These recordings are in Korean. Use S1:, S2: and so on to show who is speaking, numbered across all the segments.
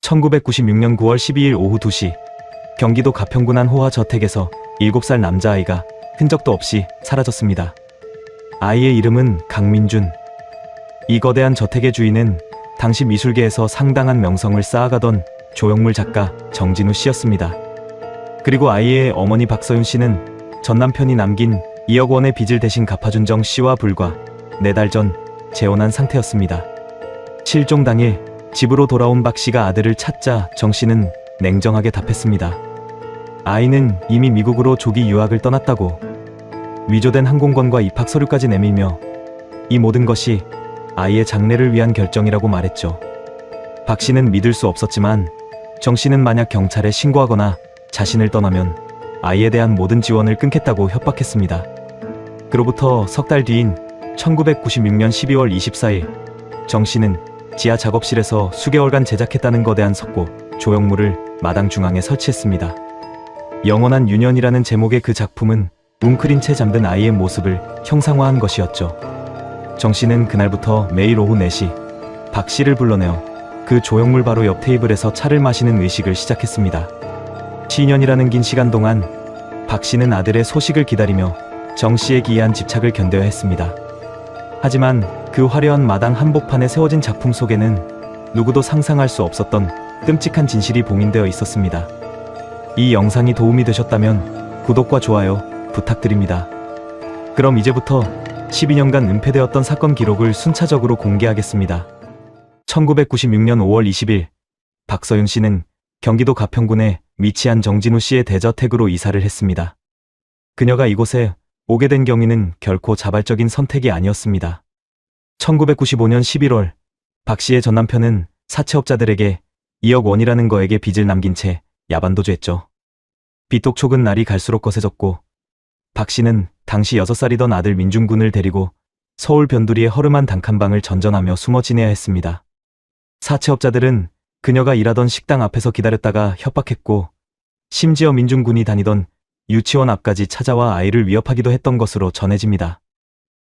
S1: 1996년 9월 12일 오후 2시 경기도 가평군 한 호화 저택에서 7살 남자아이가 흔적도 없이 사라졌습니다. 아이의 이름은 강민준. 이 거대한 저택의 주인은 당시 미술계에서 상당한 명성을 쌓아가던 조형물 작가 정진우 씨였습니다. 그리고 아이의 어머니 박서윤 씨는 전 남편이 남긴 2억 원의 빚을 대신 갚아준 정 씨와 불과 4달 전 재혼한 상태였습니다. 실종 당일 집으로 돌아온 박 씨가 아들을 찾자 정 씨는 냉정하게 답했습니다. 아이는 이미 미국으로 조기 유학을 떠났다고. 위조된 항공권과 입학 서류까지 내밀며 이 모든 것이 아이의 장래를 위한 결정이라고 말했죠. 박 씨는 믿을 수 없었지만 정 씨는 만약 경찰에 신고하거나 자신을 떠나면 아이에 대한 모든 지원을 끊겠다고 협박했습니다. 그로부터 석 달 뒤인 1996년 12월 24일 정 씨는 지하 작업실에서 수개월간 제작했다는 거대한 석고 조형물을 마당 중앙에 설치했습니다. 영원한 유년이라는 제목의 그 작품은 웅크린 채 잠든 아이의 모습을 형상화한 것이었죠. 정 씨는 그날부터 매일 오후 4시 박 씨를 불러내어 그 조형물 바로 옆 테이블에서 차를 마시는 의식을 시작했습니다. 10년이라는 긴 시간 동안 박 씨는 아들의 소식을 기다리며 정 씨의 기이한 집착을 견뎌야 했습니다. 하지만 그 화려한 마당 한복판에 세워진 작품 속에는 누구도 상상할 수 없었던 끔찍한 진실이 봉인되어 있었습니다. 이 영상이 도움이 되셨다면 구독과 좋아요 부탁드립니다. 그럼 이제부터 12년간 은폐되었던 사건 기록을 순차적으로 공개하겠습니다. 1996년 5월 20일 박서윤 씨는 경기도 가평군에 위치한 정진우 씨의 대저택으로 이사를 했습니다. 그녀가 이곳에 오게 된 경위는 결코 자발적인 선택이 아니었습니다. 1995년 11월 박 씨의 전 남편은 사채업자들에게 2억 원이라는 거액의 빚을 남긴 채 야반도주했죠. 빚독촉은 날이 갈수록 거세졌고 박 씨는 당시 6살이던 아들 민준군을 데리고 서울 변두리의 허름한 단칸방을 전전하며 숨어 지내야 했습니다. 사채업자들은 그녀가 일하던 식당 앞에서 기다렸다가 협박했고 심지어 민준군이 다니던 유치원 앞까지 찾아와 아이를 위협하기도 했던 것으로 전해집니다.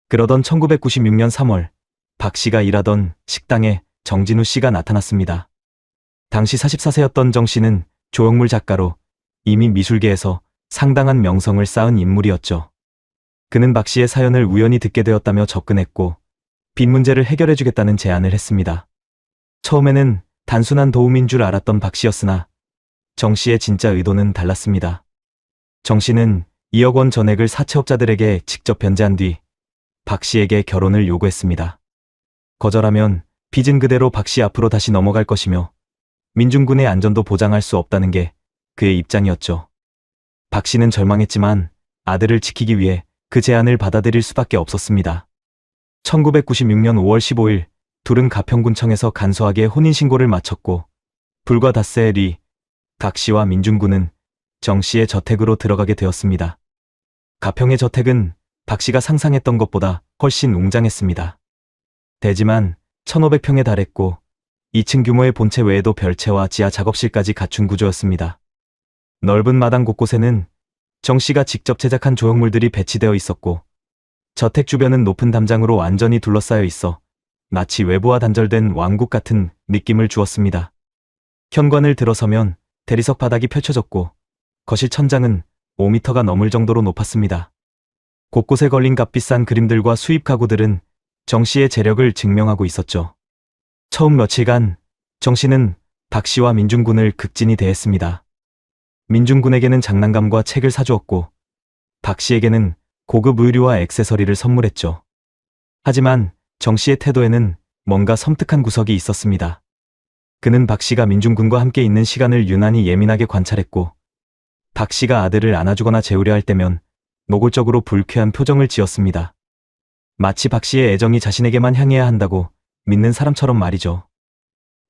S1: 그러던 1996년 3월 박 씨가 일하던 식당에 정진우 씨가 나타났습니다. 당시 44세였던 정 씨는 조형물 작가로 이미 미술계에서 상당한 명성을 쌓은 인물이었죠. 그는 박 씨의 사연을 우연히 듣게 되었다며 접근했고 빚 문제를 해결해주겠다는 제안을 했습니다. 처음에는 단순한 도움인 줄 알았던 박 씨였으나 정 씨의 진짜 의도는 달랐습니다. 정 씨는 2억 원 전액을 사채업자들에게 직접 변제한 뒤 박 씨에게 결혼을 요구했습니다. 거절하면 빚은 그대로 박 씨 앞으로 다시 넘어갈 것이며 민준군의 안전도 보장할 수 없다는 게 그의 입장이었죠. 박 씨는 절망했지만 아들을 지키기 위해 그 제안을 받아들일 수밖에 없었습니다. 1996년 5월 15일 둘은 가평군청에서 간소하게 혼인신고를 마쳤고 불과 닷새 뒤 박 씨와 민준군은 정 씨의 저택으로 들어가게 되었습니다. 가평의 저택은 박 씨가 상상했던 것보다 훨씬 웅장했습니다. 대지만 1500평에 달했고 2층 규모의 본체 외에도 별채와 지하 작업실까지 갖춘 구조였습니다. 넓은 마당 곳곳에는 정 씨가 직접 제작한 조형물들이 배치되어 있었고 저택 주변은 높은 담장으로 완전히 둘러싸여 있어 마치 외부와 단절된 왕국 같은 느낌을 주었습니다. 현관을 들어서면 대리석 바닥이 펼쳐졌고 거실 천장은 5m가 넘을 정도로 높았습니다. 곳곳에 걸린 값비싼 그림들과 수입 가구들은 정 씨의 재력을 증명하고 있었죠. 처음 며칠간 정 씨는 박 씨와 민준군을 극진히 대했습니다. 민준군에게는 장난감과 책을 사주었고 박 씨에게는 고급 의류와 액세서리를 선물했죠. 하지만 정 씨의 태도에는 뭔가 섬뜩한 구석이 있었습니다. 그는 박 씨가 민준군과 함께 있는 시간을 유난히 예민하게 관찰했고 박 씨가 아들을 안아주거나 재우려 할 때면 노골적으로 불쾌한 표정을 지었습니다. 마치 박 씨의 애정이 자신에게만 향해야 한다고 믿는 사람처럼 말이죠.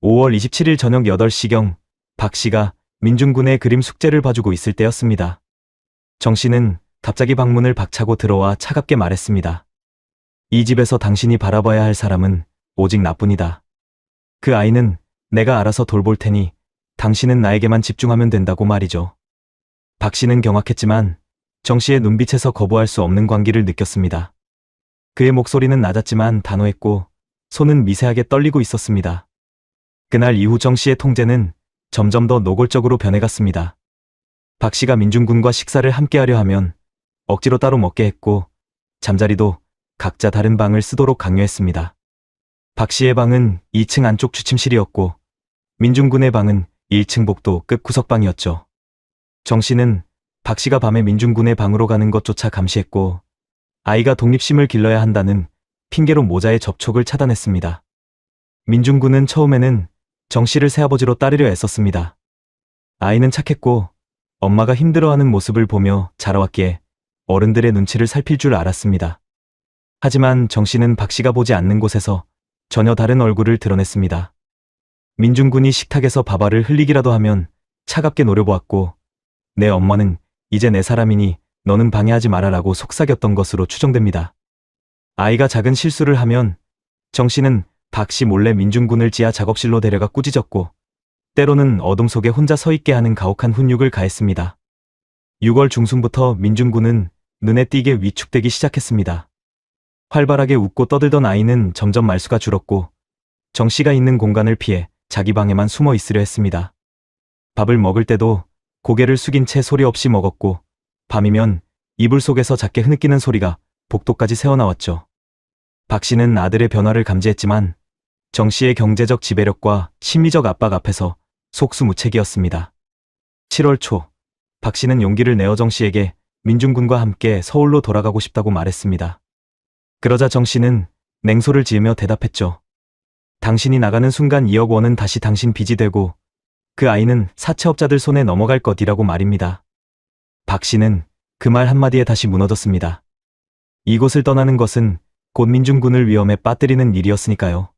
S1: 5월 27일 저녁 8시경 박 씨가 민준군의 그림 숙제를 봐주고 있을 때였습니다. 정 씨는 갑자기 방문을 박차고 들어와 차갑게 말했습니다. 이 집에서 당신이 바라봐야 할 사람은 오직 나뿐이다. 그 아이는 내가 알아서 돌볼 테니 당신은 나에게만 집중하면 된다고 말이죠. 박 씨는 경악했지만 정 씨의 눈빛에서 거부할 수 없는 광기를 느꼈습니다. 그의 목소리는 낮았지만 단호했고 손은 미세하게 떨리고 있었습니다. 그날 이후 정 씨의 통제는 점점 더 노골적으로 변해갔습니다. 박 씨가 민중군과 식사를 함께하려 하면 억지로 따로 먹게 했고 잠자리도 각자 다른 방을 쓰도록 강요했습니다. 박 씨의 방은 2층 안쪽 주침실이었고 민중군의 방은 1층 복도 끝 구석방이었죠. 정 씨는 박 씨가 밤에 민중군의 방으로 가는 것조차 감시했고 아이가 독립심을 길러야 한다는 핑계로 모자의 접촉을 차단했습니다. 민중군은 처음에는 정 씨를 새아버지로 따르려 애썼습니다. 아이는 착했고 엄마가 힘들어하는 모습을 보며 자라왔기에 어른들의 눈치를 살필 줄 알았습니다. 하지만 정 씨는 박 씨가 보지 않는 곳에서 전혀 다른 얼굴을 드러냈습니다. 민중군이 식탁에서 밥알을 흘리기라도 하면 차갑게 노려보았고 내 엄마는 이제 내 사람이니 너는 방해하지 말아라고 속삭였던 것으로 추정됩니다. 아이가 작은 실수를 하면 정 씨는 박 씨 몰래 민중군을 지하 작업실로 데려가 꾸짖었고 때로는 어둠 속에 혼자 서 있게 하는 가혹한 훈육을 가했습니다. 6월 중순부터 민중군은 눈에 띄게 위축되기 시작했습니다. 활발하게 웃고 떠들던 아이는 점점 말수가 줄었고 정 씨가 있는 공간을 피해 자기 방에만 숨어 있으려 했습니다. 밥을 먹을 때도 고개를 숙인 채 소리 없이 먹었고 밤이면 이불 속에서 작게 흐느끼는 소리가 복도까지 새어나왔죠. 박 씨는 아들의 변화를 감지했지만 정 씨의 경제적 지배력과 심리적 압박 앞에서 속수무책이었습니다. 7월 초, 박 씨는 용기를 내어 정 씨에게 민중군과 함께 서울로 돌아가고 싶다고 말했습니다. 그러자 정 씨는 냉소를 지으며 대답했죠. 당신이 나가는 순간 2억 원은 다시 당신 빚이 되고 그 아이는 사채업자들 손에 넘어갈 것이라고 말입니다. 박 씨는 그 말 한마디에 다시 무너졌습니다. 이곳을 떠나는 것은 곧 민중군을 위험에 빠뜨리는 일이었으니까요.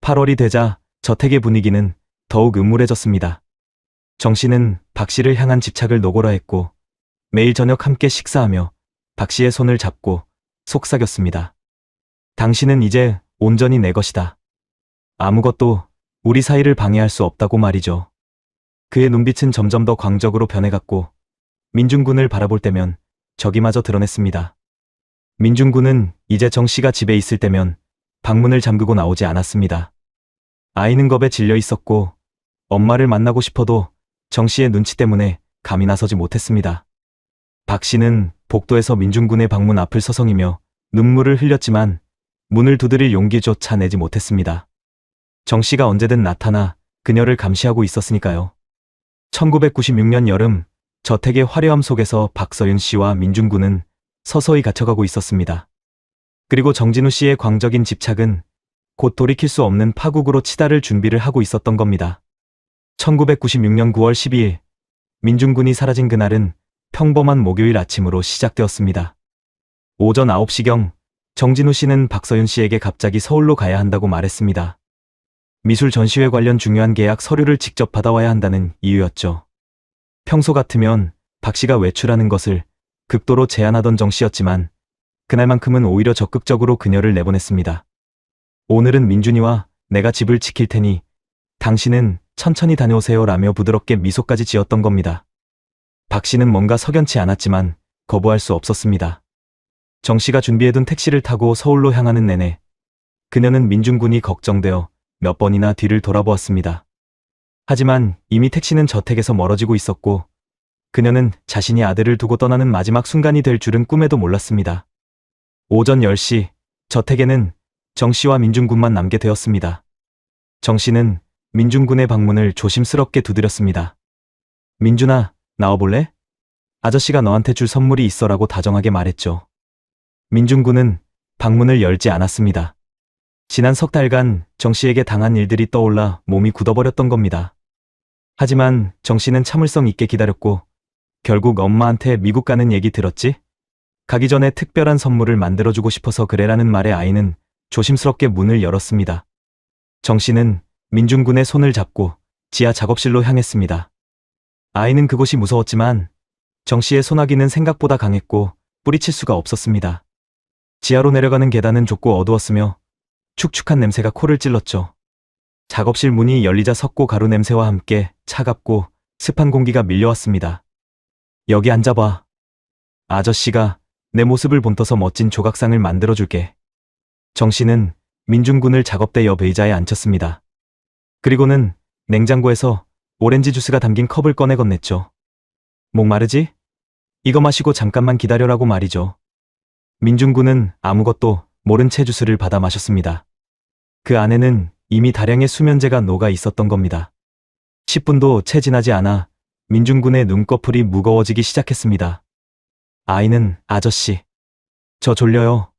S1: 8월이 되자 저택의 분위기는 더욱 음울해졌습니다. 정 씨는 박 씨를 향한 집착을 노골화했고 매일 저녁 함께 식사하며 박 씨의 손을 잡고 속삭였습니다. 당신은 이제 온전히 내 것이다. 아무것도 우리 사이를 방해할 수 없다고 말이죠. 그의 눈빛은 점점 더 광적으로 변해갔고 민중군을 바라볼 때면 저기마저 드러냈습니다. 민중군은 이제 정 씨가 집에 있을 때면 방문을 잠그고 나오지 않았습니다. 아이는 겁에 질려 있었고 엄마를 만나고 싶어도 정 씨의 눈치 때문에 감이 나서지 못했습니다. 박 씨는 복도에서 민중군의 방문 앞을 서성이며 눈물을 흘렸지만 문을 두드릴 용기조차 내지 못했습니다. 정 씨가 언제든 나타나 그녀를 감시하고 있었으니까요. 1996년 여름 저택의 화려함 속에서 박서윤 씨와 민중군은 서서히 갇혀가고 있었습니다. 그리고 정진우 씨의 광적인 집착은 곧 돌이킬 수 없는 파국으로 치달을 준비를 하고 있었던 겁니다. 1996년 9월 12일 민중군이 사라진 그날은 평범한 목요일 아침으로 시작되었습니다. 오전 9시경 정진우 씨는 박서윤 씨에게 갑자기 서울로 가야 한다고 말했습니다. 미술 전시회 관련 중요한 계약 서류를 직접 받아와야 한다는 이유였죠. 평소 같으면 박 씨가 외출하는 것을 극도로 제한하던 정 씨였지만 그날만큼은 오히려 적극적으로 그녀를 내보냈습니다. 오늘은 민준이와 내가 집을 지킬 테니 당신은 천천히 다녀오세요 라며 부드럽게 미소까지 지었던 겁니다. 박 씨는 뭔가 석연치 않았지만 거부할 수 없었습니다. 정 씨가 준비해둔 택시를 타고 서울로 향하는 내내 그녀는 민중군이 걱정되어 몇 번이나 뒤를 돌아보았습니다. 하지만 이미 택시는 저택에서 멀어지고 있었고 그녀는 자신이 아들을 두고 떠나는 마지막 순간이 될 줄은 꿈에도 몰랐습니다. 오전 10시 저택에는 정 씨와 민중군만 남게 되었습니다. 정 씨는 민중군의 방문을 조심스럽게 두드렸습니다. 민준아, 나와볼래? 아저씨가 너한테 줄 선물이 있어라고 다정하게 말했죠. 민중군은 방문을 열지 않았습니다. 지난 석 달간 정 씨에게 당한 일들이 떠올라 몸이 굳어버렸던 겁니다. 하지만 정 씨는 참을성 있게 기다렸고 결국 엄마한테 미국 가는 얘기 들었지? 가기 전에 특별한 선물을 만들어주고 싶어서 그래라는 말에 아이는 조심스럽게 문을 열었습니다. 정 씨는 민중군의 손을 잡고 지하 작업실로 향했습니다. 아이는 그곳이 무서웠지만 정 씨의 소나기는 생각보다 강했고 뿌리칠 수가 없었습니다. 지하로 내려가는 계단은 좁고 어두웠으며 축축한 냄새가 코를 찔렀죠. 작업실 문이 열리자 석고 가루 냄새와 함께 차갑고 습한 공기가 밀려왔습니다. 여기 앉아봐. 아저씨가 내 모습을 본떠서 멋진 조각상을 만들어줄게. 정 씨는 민중군을 작업대 옆 의자에 앉혔습니다. 그리고는 냉장고에서 오렌지 주스가 담긴 컵을 꺼내 건넸죠. 목마르지? 이거 마시고 잠깐만 기다려라고 말이죠. 민준군은 아무것도 모른 채 주스를 받아 마셨습니다. 그 안에는 이미 다량의 수면제가 녹아 있었던 겁니다. 10분도 채 지나지 않아 민준군의 눈꺼풀이 무거워지기 시작했습니다. 아이는 아저씨, 저 졸려요.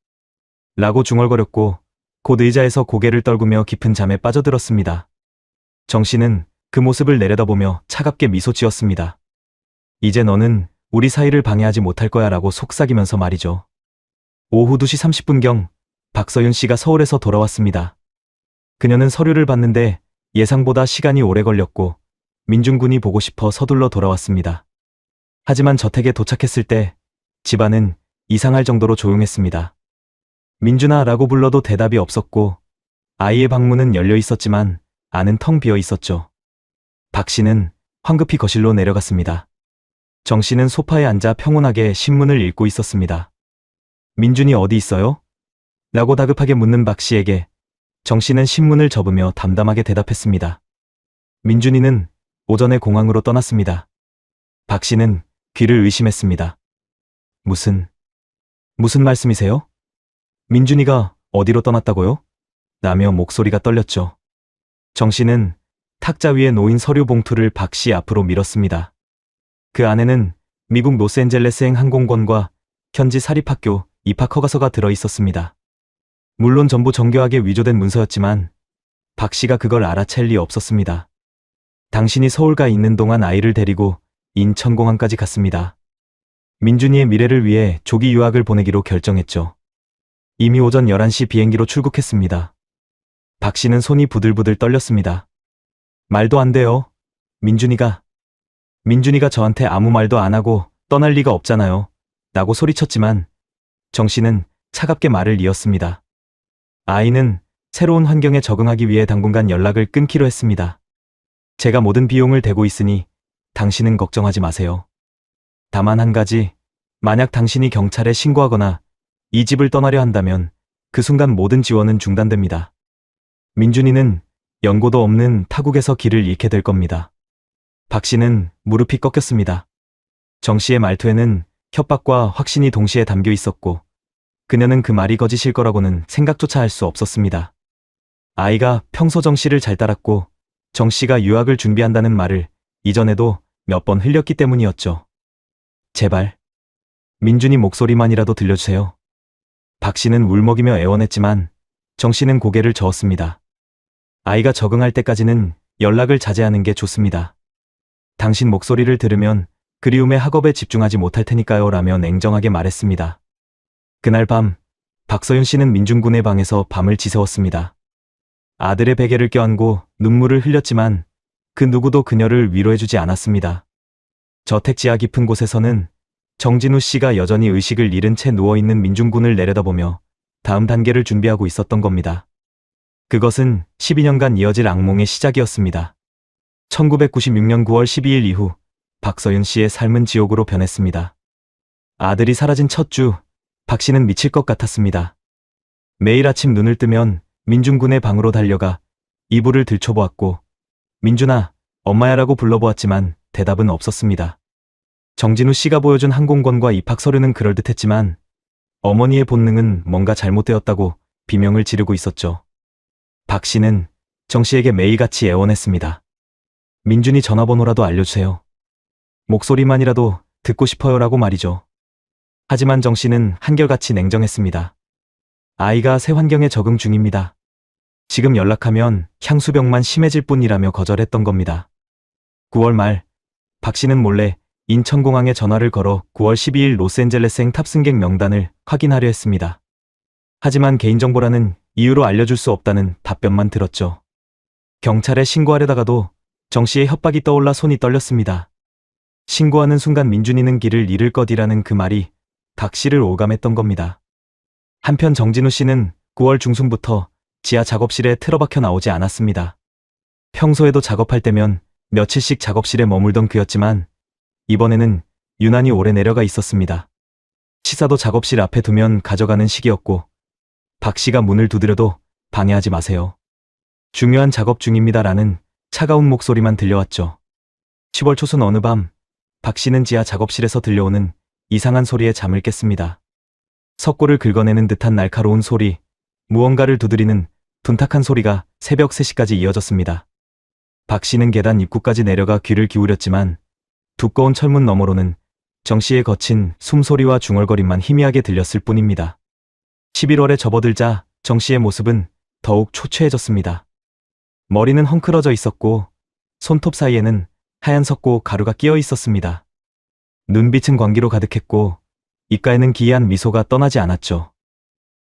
S1: 라고 중얼거렸고 곧 의자에서 고개를 떨구며 깊은 잠에 빠져들었습니다. 정 씨는 그 모습을 내려다보며 차갑게 미소 지었습니다. 이제 너는 우리 사이를 방해하지 못할 거야 라고 속삭이면서 말이죠. 오후 2시 30분경 박서윤 씨가 서울에서 돌아왔습니다. 그녀는 서류를 받는데 예상보다 시간이 오래 걸렸고 민준군이 보고 싶어 서둘러 돌아왔습니다. 하지만 저택에 도착했을 때 집안은 이상할 정도로 조용했습니다. 민준아 라고 불러도 대답이 없었고 아이의 방문은 열려 있었지만 안은 텅 비어 있었죠. 박 씨는 황급히 거실로 내려갔습니다. 정 씨는 소파에 앉아 평온하게 신문을 읽고 있었습니다. 민준이 어디 있어요? 라고 다급하게 묻는 박 씨에게 정 씨는 신문을 접으며 담담하게 대답했습니다. 민준이는 오전에 공항으로 떠났습니다. 박 씨는 귀를 의심했습니다. 무슨 말씀이세요? 민준이가 어디로 떠났다고요? 라며 목소리가 떨렸죠. 정 씨는 탁자 위에 놓인 서류 봉투를 박 씨 앞으로 밀었습니다. 그 안에는 미국 로스앤젤레스행 항공권과 현지 사립학교 입학 허가서가 들어 있었습니다. 물론 전부 정교하게 위조된 문서였지만 박 씨가 그걸 알아챌 리 없었습니다. 당신이 서울 가 있는 동안 아이를 데리고 인천공항까지 갔습니다. 민준이의 미래를 위해 조기 유학을 보내기로 결정했죠. 이미 오전 11시 비행기로 출국했습니다. 박 씨는 손이 부들부들 떨렸습니다. 말도 안 돼요. 민준이가 저한테 아무 말도 안 하고 떠날 리가 없잖아요. 라고 소리쳤지만 정 씨는 차갑게 말을 이었습니다. 아이는 새로운 환경에 적응하기 위해 당분간 연락을 끊기로 했습니다. 제가 모든 비용을 대고 있으니 당신은 걱정하지 마세요. 다만 한 가지, 만약 당신이 경찰에 신고하거나 이 집을 떠나려 한다면 그 순간 모든 지원은 중단됩니다. 민준이는 연고도 없는 타국에서 길을 잃게 될 겁니다. 박 씨는 무릎이 꺾였습니다. 정 씨의 말투에는 협박과 확신이 동시에 담겨 있었고 그녀는 그 말이 거짓일 거라고는 생각조차 할 수 없었습니다. 아이가 평소 정 씨를 잘 따랐고 정 씨가 유학을 준비한다는 말을 이전에도 몇 번 흘렸기 때문이었죠. 제발 민준이 목소리만이라도 들려주세요. 박 씨는 울먹이며 애원했지만 정 씨는 고개를 저었습니다. 아이가 적응할 때까지는 연락을 자제하는 게 좋습니다. 당신 목소리를 들으면 그리움의 학업에 집중하지 못할 테니까요 라며 냉정하게 말했습니다. 그날 밤 박서윤 씨는 민준군의 방에서 밤을 지새웠습니다. 아들의 베개를 껴안고 눈물을 흘렸지만 그 누구도 그녀를 위로해주지 않았습니다. 저택 지하 깊은 곳에서는 정진우 씨가 여전히 의식을 잃은 채 누워있는 민준군을 내려다보며 다음 단계를 준비하고 있었던 겁니다. 그것은 12년간 이어질 악몽의 시작이었습니다. 1996년 9월 12일 이후 박서윤 씨의 삶은 지옥으로 변했습니다. 아들이 사라진 첫 주, 박 씨는 미칠 것 같았습니다. 매일 아침 눈을 뜨면 민준군의 방으로 달려가 이불을 들춰보았고 민준아, 엄마야라고 불러보았지만 대답은 없었습니다. 정진우 씨가 보여준 항공권과 입학 서류는 그럴듯했지만 어머니의 본능은 뭔가 잘못되었다고 비명을 지르고 있었죠. 박 씨는 정 씨에게 매일같이 애원했습니다. 민준이 전화번호라도 알려주세요. 목소리만이라도 듣고 싶어요라고 말이죠. 하지만 정 씨는 한결같이 냉정했습니다. 아이가 새 환경에 적응 중입니다. 지금 연락하면 향수병만 심해질 뿐이라며 거절했던 겁니다. 9월 말, 박 씨는 몰래 인천공항에 전화를 걸어 9월 12일 로스앤젤레스행 탑승객 명단을 확인하려 했습니다. 하지만 개인정보라는 이유로 알려줄 수 없다는 답변만 들었죠. 경찰에 신고하려다가도 정 씨의 협박이 떠올라 손이 떨렸습니다. 신고하는 순간 민준이는 길을 잃을 것이라는 그 말이 박 씨를 오감했던 겁니다. 한편 정진우 씨는 9월 중순부터 지하 작업실에 틀어박혀 나오지 않았습니다. 평소에도 작업할 때면 며칠씩 작업실에 머물던 그였지만 이번에는 유난히 오래 내려가 있었습니다. 치사도 작업실 앞에 두면 가져가는 시기였고 박 씨가 문을 두드려도 방해하지 마세요. 중요한 작업 중입니다라는 차가운 목소리만 들려왔죠. 10월 초순 어느 밤, 박 씨는 지하 작업실에서 들려오는 이상한 소리에 잠을 깼습니다. 석고를 긁어내는 듯한 날카로운 소리, 무언가를 두드리는 둔탁한 소리가 새벽 3시까지 이어졌습니다. 박 씨는 계단 입구까지 내려가 귀를 기울였지만 두꺼운 철문 너머로는 정 씨의 거친 숨소리와 중얼거림만 희미하게 들렸을 뿐입니다. 11월에 접어들자 정 씨의 모습은 더욱 초췌해졌습니다. 머리는 헝클어져 있었고 손톱 사이에는 하얀 석고 가루가 끼어 있었습니다. 눈빛은 광기로 가득했고 입가에는 기이한 미소가 떠나지 않았죠.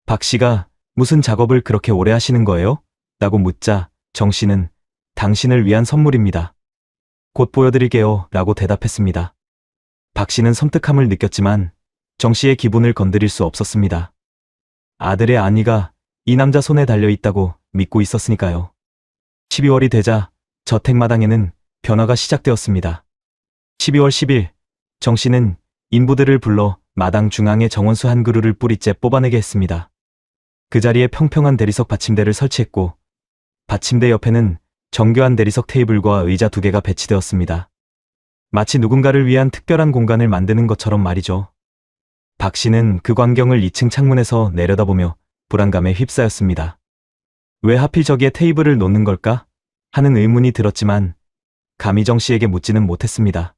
S1: 박 씨가 무슨 작업을 그렇게 오래 하시는 거예요? 라고 묻자 정 씨는 당신을 위한 선물입니다. 곧 보여드릴게요 라고 대답했습니다. 박 씨는 섬뜩함을 느꼈지만 정 씨의 기분을 건드릴 수 없었습니다. 아들의 안위가 이 남자 손에 달려 있다고 믿고 있었으니까요. 12월이 되자 저택마당에는 변화가 시작되었습니다. 12월 10일 정 씨는 인부들을 불러 마당 중앙에 정원수 한 그루를 뿌리째 뽑아내게 했습니다. 그 자리에 평평한 대리석 받침대를 설치했고 받침대 옆에는 정교한 대리석 테이블과 의자 2개가 배치되었습니다. 마치 누군가를 위한 특별한 공간을 만드는 것처럼 말이죠. 박 씨는 그 광경을 2층 창문에서 내려다보며 불안감에 휩싸였습니다. 왜 하필 저기에 테이블을 놓는 걸까? 하는 의문이 들었지만 감히 정 씨에게 묻지는 못했습니다.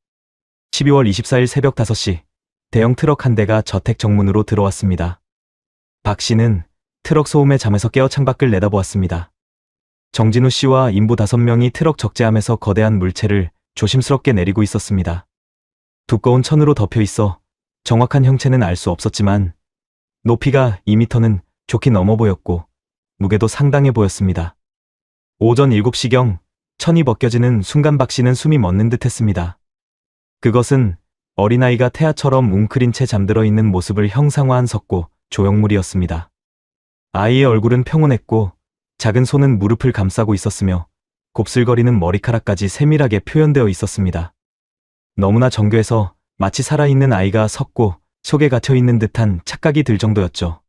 S1: 12월 24일 새벽 5시 대형 트럭 한 대가 저택 정문으로 들어왔습니다. 박 씨는 트럭 소음에 잠에서 깨어 창밖을 내다보았습니다. 정진우 씨와 인부 5명이 트럭 적재함에서 거대한 물체를 조심스럽게 내리고 있었습니다. 두꺼운 천으로 덮여 있어 정확한 형체는 알 수 없었지만 높이가 2m는 좋게 넘어 보였고 무게도 상당해 보였습니다. 오전 7시경 천이 벗겨지는 순간 박 씨는 숨이 멎는 듯 했습니다. 그것은 어린아이가 태아처럼 웅크린 채 잠들어 있는 모습을 형상화한 석고 조형물이었습니다. 아이의 얼굴은 평온했고 작은 손은 무릎을 감싸고 있었으며 곱슬거리는 머리카락까지 세밀하게 표현되어 있었습니다. 너무나 정교해서 마치 살아있는 아이가 석고 속에 갇혀있는 듯한 착각이 들 정도였죠.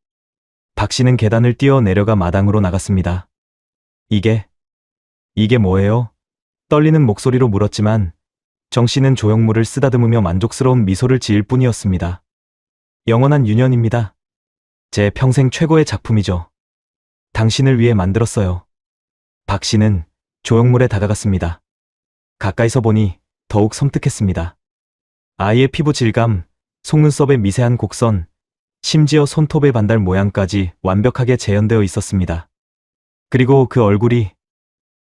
S1: 박 씨는 계단을 뛰어 내려가 마당으로 나갔습니다. 이게 뭐예요? 떨리는 목소리로 물었지만 정 씨는 조형물을 쓰다듬으며 만족스러운 미소를 지을 뿐이었습니다. 영원한 유년입니다. 제 평생 최고의 작품이죠. 당신을 위해 만들었어요. 박 씨는 조형물에 다가갔습니다. 가까이서 보니 더욱 섬뜩했습니다. 아이의 피부 질감, 속눈썹의 미세한 곡선, 심지어 손톱의 반달 모양까지 완벽하게 재현되어 있었습니다. 그리고 그 얼굴이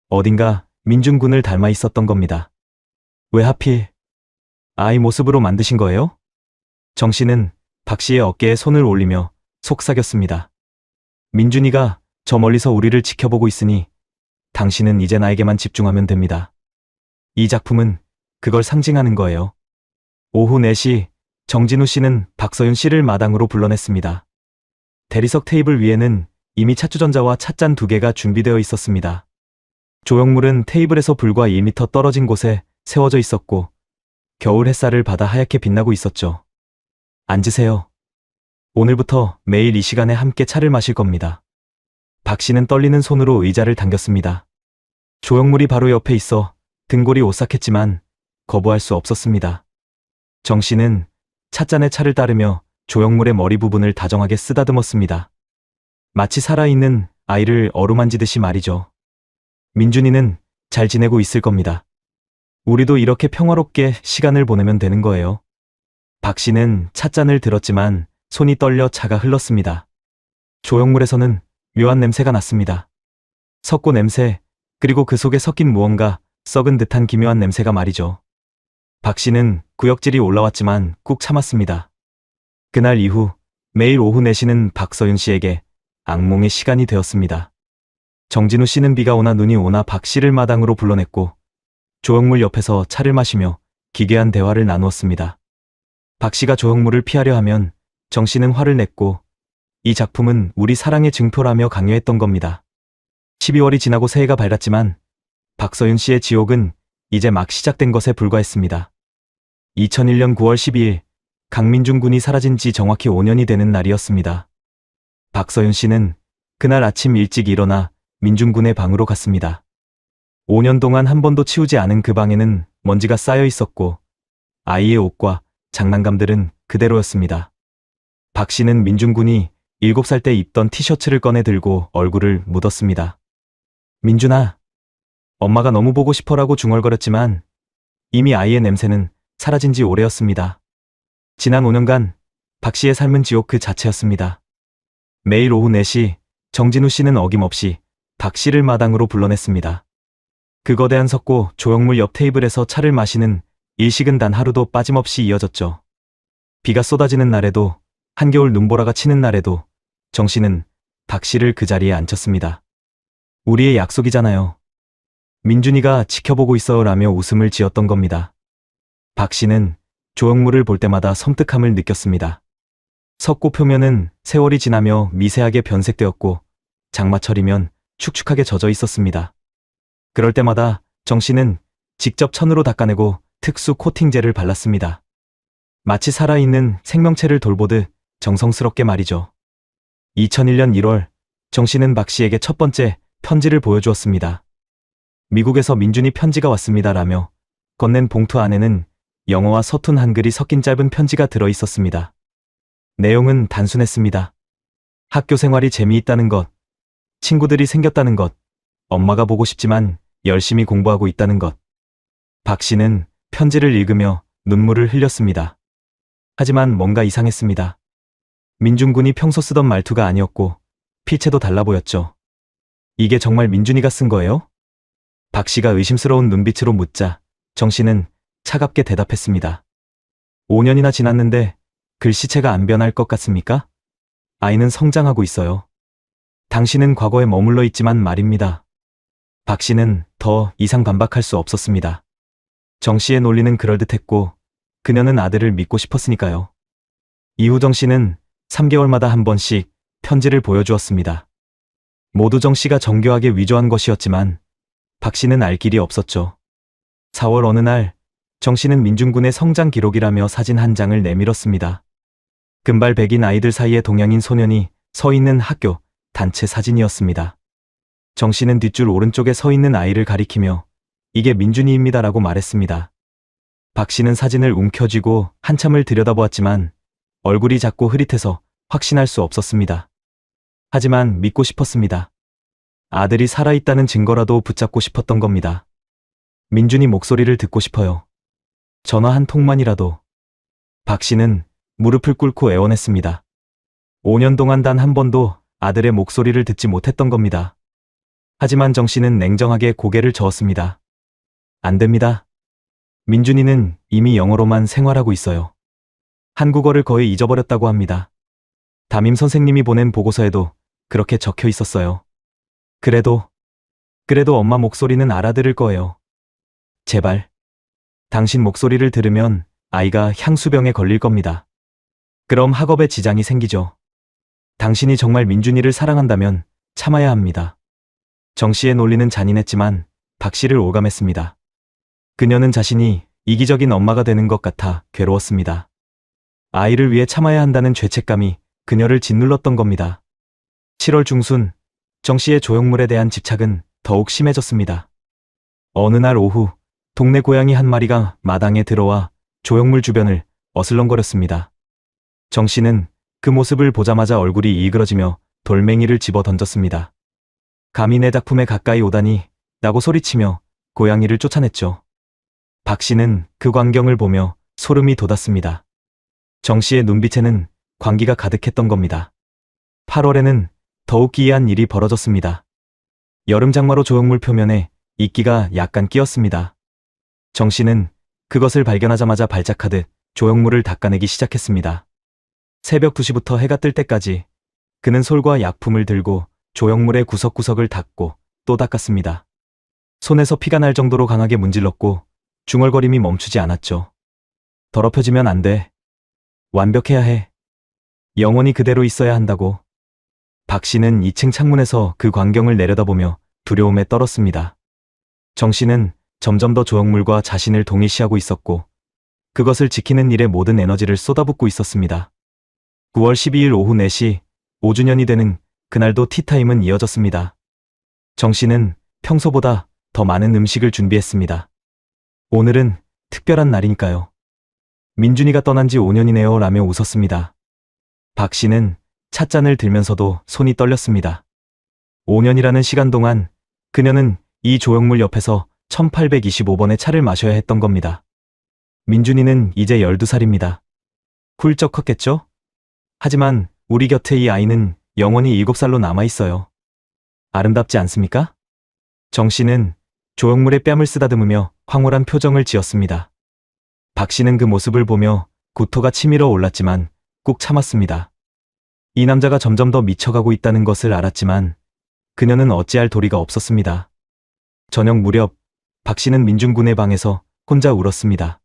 S1: 어딘가 민중군을 닮아 있었던 겁니다. 왜 하필 아이 모습으로 만드신 거예요? 정 씨는 박 씨의 어깨에 손을 올리며 속삭였습니다. 민준이가 저 멀리서 우리를 지켜보고 있으니 당신은 이제 나에게만 집중하면 됩니다. 이 작품은 그걸 상징하는 거예요. 오후 4시 정진우 씨는 박서윤 씨를 마당으로 불러냈습니다. 대리석 테이블 위에는 이미 찻주전자와 찻잔 2개가 준비되어 있었습니다. 조형물은 테이블에서 불과 1m 떨어진 곳에 세워져 있었고 겨울 햇살을 받아 하얗게 빛나고 있었죠. 앉으세요. 오늘부터 매일 이 시간에 함께 차를 마실 겁니다. 박 씨는 떨리는 손으로 의자를 당겼습니다. 조형물이 바로 옆에 있어 등골이 오싹했지만 거부할 수 없었습니다. 정 씨는 찻잔에 차를 따르며 조형물의 머리 부분을 다정하게 쓰다듬었습니다. 마치 살아있는 아이를 어루만지듯이 말이죠. 민준이는 잘 지내고 있을 겁니다. 우리도 이렇게 평화롭게 시간을 보내면 되는 거예요. 박 씨는 찻잔을 들었지만 손이 떨려 차가 흘렀습니다. 조형물에서는 묘한 냄새가 났습니다. 석고 냄새, 그리고 그 속에 섞인 무언가, 썩은 듯한 기묘한 냄새가 말이죠. 박 씨는 구역질이 올라왔지만 꾹 참았습니다. 그날 이후 매일 오후 4시는 박서윤 씨에게 악몽의 시간이 되었습니다. 정진우 씨는 비가 오나 눈이 오나 박 씨를 마당으로 불러냈고 조형물 옆에서 차를 마시며 기괴한 대화를 나누었습니다. 박 씨가 조형물을 피하려 하면 정 씨는 화를 냈고 이 작품은 우리 사랑의 증표라며 강요했던 겁니다. 12월이 지나고 새해가 밝았지만 박서윤 씨의 지옥은 이제 막 시작된 것에 불과했습니다. 2001년 9월 12일 강민준 군이 사라진 지 정확히 5년이 되는 날이었습니다. 박서윤 씨는 그날 아침 일찍 일어나 민준군의 방으로 갔습니다. 5년 동안 한 번도 치우지 않은 그 방에는 먼지가 쌓여 있었고 아이의 옷과 장난감들은 그대로였습니다. 박 씨는 민준군이 7살 때 입던 티셔츠를 꺼내 들고 얼굴을 묻었습니다. 민준아, 엄마가 너무 보고 싶어라고 중얼거렸지만 이미 아이의 냄새는 사라진 지 오래였습니다. 지난 5년간 박 씨의 삶은 지옥 그 자체였습니다. 매일 오후 4시 정진우 씨는 어김없이 박 씨를 마당으로 불러냈습니다. 그 거대한 석고 조형물 옆 테이블에서 차를 마시는 일식은 단 하루도 빠짐없이 이어졌죠. 비가 쏟아지는 날에도 한겨울 눈보라가 치는 날에도 정 씨는 박 씨를 그 자리에 앉혔습니다. 우리의 약속이잖아요. 민준이가 지켜보고 있어라며 웃음을 지었던 겁니다. 박 씨는 조형물을 볼 때마다 섬뜩함을 느꼈습니다. 석고 표면은 세월이 지나며 미세하게 변색되었고 장마철이면 축축하게 젖어 있었습니다. 그럴 때마다 정 씨는 직접 천으로 닦아내고 특수 코팅제를 발랐습니다. 마치 살아있는 생명체를 돌보듯 정성스럽게 말이죠. 2001년 1월 정 씨는 박 씨에게 첫 번째 편지를 보여주었습니다. 미국에서 민준이 편지가 왔습니다라며 건넨 봉투 안에는 영어와 서툰 한글이 섞인 짧은 편지가 들어 있었습니다. 내용은 단순했습니다. 학교 생활이 재미있다는 것, 친구들이 생겼다는 것, 엄마가 보고 싶지만 열심히 공부하고 있다는 것. 박 씨는 편지를 읽으며 눈물을 흘렸습니다. 하지만 뭔가 이상했습니다. 민준군이 평소 쓰던 말투가 아니었고 필체도 달라 보였죠. 이게 정말 민준이가 쓴 거예요? 박 씨가 의심스러운 눈빛으로 묻자 정 씨는 차갑게 대답했습니다. 5년이나 지났는데 글씨체가 안 변할 것 같습니까? 아이는 성장하고 있어요. 당신은 과거에 머물러 있지만 말입니다. 박 씨는 더 이상 반박할 수 없었습니다. 정 씨의 논리는 그럴듯했고 그녀는 아들을 믿고 싶었으니까요. 이후 정 씨는 3개월마다 한 번씩 편지를 보여주었습니다. 모두 정 씨가 정교하게 위조한 것이었지만 박 씨는 알 길이 없었죠. 4월 어느 날 정 씨는 민준군의 성장 기록이라며 사진 한 장을 내밀었습니다. 금발 백인 아이들 사이에 동양인 소년이 서 있는 학교 단체 사진이었습니다. 정 씨는 뒷줄 오른쪽에 서 있는 아이를 가리키며 이게 민준이입니다라고 말했습니다. 박 씨는 사진을 움켜쥐고 한참을 들여다보았지만 얼굴이 작고 흐릿해서 확신할 수 없었습니다. 하지만 믿고 싶었습니다. 아들이 살아있다는 증거라도 붙잡고 싶었던 겁니다. 민준이 목소리를 듣고 싶어요. 전화 한 통만이라도. 박 씨는 무릎을 꿇고 애원했습니다. 5년 동안 단 한 번도 아들의 목소리를 듣지 못했던 겁니다. 하지만 정 씨는 냉정하게 고개를 저었습니다. 안 됩니다. 민준이는 이미 영어로만 생활하고 있어요. 한국어를 거의 잊어버렸다고 합니다. 담임 선생님이 보낸 보고서에도 그렇게 적혀 있었어요. 그래도 엄마 목소리는 알아들을 거예요. 제발. 당신 목소리를 들으면 아이가 향수병에 걸릴 겁니다. 그럼 학업에 지장이 생기죠. 당신이 정말 민준이를 사랑한다면 참아야 합니다. 정 씨의 논리는 잔인했지만 박 씨를 오감했습니다. 그녀는 자신이 이기적인 엄마가 되는 것 같아 괴로웠습니다. 아이를 위해 참아야 한다는 죄책감이 그녀를 짓눌렀던 겁니다. 7월 중순 정 씨의 조형물에 대한 집착은 더욱 심해졌습니다. 어느 날 오후 동네 고양이 한 마리가 마당에 들어와 조형물 주변을 어슬렁거렸습니다. 정 씨는 그 모습을 보자마자 얼굴이 일그러지며 돌멩이를 집어 던졌습니다. 감히 내 작품에 가까이 오다니 라고 소리치며 고양이를 쫓아냈죠. 박 씨는 그 광경을 보며 소름이 돋았습니다. 정 씨의 눈빛에는 광기가 가득했던 겁니다. 8월에는 더욱 기이한 일이 벌어졌습니다. 여름 장마로 조형물 표면에 이끼가 약간 끼었습니다. 정 씨는 그것을 발견하자마자 발작하듯 조형물을 닦아내기 시작했습니다. 새벽 2시부터 해가 뜰 때까지 그는 솔과 약품을 들고 조형물의 구석구석을 닦고 또 닦았습니다. 손에서 피가 날 정도로 강하게 문질렀고 중얼거림이 멈추지 않았죠. 더럽혀지면 안 돼. 완벽해야 해. 영원히 그대로 있어야 한다고. 박 씨는 2층 창문에서 그 광경을 내려다보며 두려움에 떨었습니다. 정 씨는 점점 더 조형물과 자신을 동일시하고 있었고 그것을 지키는 일에 모든 에너지를 쏟아붓고 있었습니다. 9월 12일 오후 4시 5주년이 되는 그날도 티타임은 이어졌습니다. 정 씨는 평소보다 더 많은 음식을 준비했습니다. 오늘은 특별한 날이니까요. 민준이가 떠난 지 5년이네요 라며 웃었습니다. 박 씨는 찻잔을 들면서도 손이 떨렸습니다. 5년이라는 시간 동안 그녀는 이 조형물 옆에서 1825번의 차를 마셔야 했던 겁니다. 민준이는 이제 12살입니다. 훌쩍 컸겠죠? 하지만 우리 곁에 이 아이는 영원히 7살로 남아있어요. 아름답지 않습니까? 정 씨는 조형물의 뺨을 쓰다듬으며 황홀한 표정을 지었습니다. 박 씨는 그 모습을 보며 구토가 치밀어 올랐지만 꾹 참았습니다. 이 남자가 점점 더 미쳐가고 있다는 것을 알았지만 그녀는 어찌할 도리가 없었습니다. 저녁 무렵 박 씨는 민준군의 방에서 혼자 울었습니다.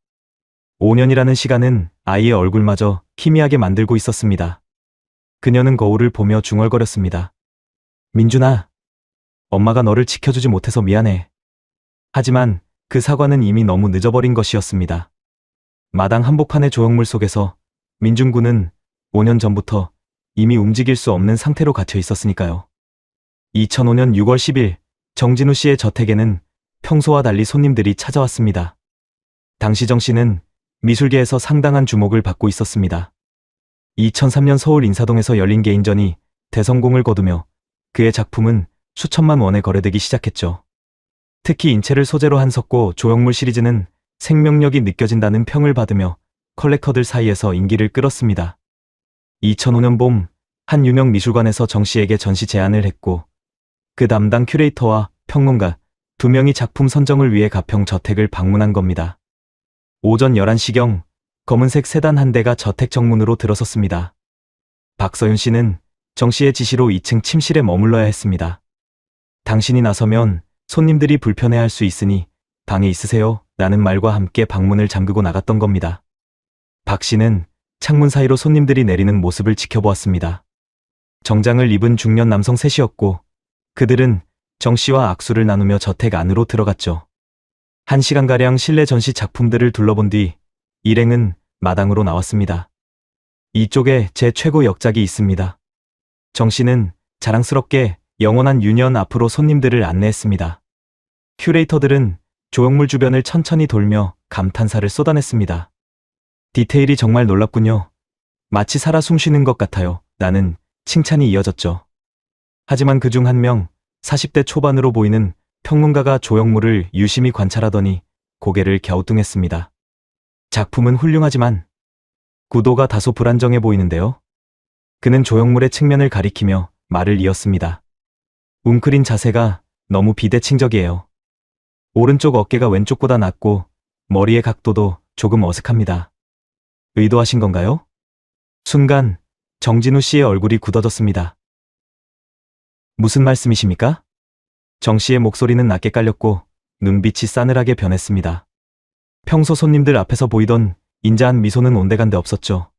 S1: 5년이라는 시간은 아이의 얼굴마저 희미하게 만들고 있었습니다. 그녀는 거울을 보며 중얼거렸습니다. 민준아, 엄마가 너를 지켜주지 못해서 미안해. 하지만 그 사과는 이미 너무 늦어버린 것이었습니다. 마당 한복판의 조형물 속에서 민준군은 5년 전부터 이미 움직일 수 없는 상태로 갇혀 있었으니까요. 2005년 6월 10일 정진우 씨의 저택에는 평소와 달리 손님들이 찾아왔습니다. 당시 정 씨는 미술계에서 상당한 주목을 받고 있었습니다. 2003년 서울 인사동에서 열린 개인전이 대성공을 거두며 그의 작품은 수천만 원에 거래되기 시작했죠. 특히 인체를 소재로 한 석고 조형물 시리즈는 생명력이 느껴진다는 평을 받으며 컬렉터들 사이에서 인기를 끌었습니다. 2005년 봄, 한 유명 미술관에서 정 씨에게 전시 제안을 했고 그 담당 큐레이터와 평론가 2명이 작품 선정을 위해 가평 저택을 방문한 겁니다. 오전 11시경 검은색 세단 한 대가 저택 정문으로 들어섰습니다. 박서윤 씨는 정 씨의 지시로 2층 침실에 머물러야 했습니다. 당신이 나서면 손님들이 불편해할 수 있으니 방에 있으세요 라는 말과 함께 방문을 잠그고 나갔던 겁니다. 박 씨는 창문 사이로 손님들이 내리는 모습을 지켜보았습니다. 정장을 입은 중년 남성 셋이었고 그들은 정 씨와 악수를 나누며 저택 안으로 들어갔죠. 1시간가량 실내 전시 작품들을 둘러본 뒤 일행은 마당으로 나왔습니다. 이쪽에 제 최고 역작이 있습니다. 정 씨는 자랑스럽게 영원한 유년 앞으로 손님들을 안내했습니다. 큐레이터들은 조형물 주변을 천천히 돌며 감탄사를 쏟아냈습니다. 디테일이 정말 놀랍군요. 마치 살아 숨쉬는 것 같아요. 라는 칭찬이 이어졌죠. 하지만 그중 한 명, 40대 초반으로 보이는 평론가가 조형물을 유심히 관찰하더니 고개를 갸우뚱했습니다. 작품은 훌륭하지만 구도가 다소 불안정해 보이는데요. 그는 조형물의 측면을 가리키며 말을 이었습니다. 웅크린 자세가 너무 비대칭적이에요. 오른쪽 어깨가 왼쪽보다 낮고 머리의 각도도 조금 어색합니다. 의도하신 건가요? 순간 정진우 씨의 얼굴이 굳어졌습니다. 무슨 말씀이십니까? 정 씨의 목소리는 낮게 깔렸고 눈빛이 싸늘하게 변했습니다. 평소 손님들 앞에서 보이던 인자한 미소는 온데간데 없었죠.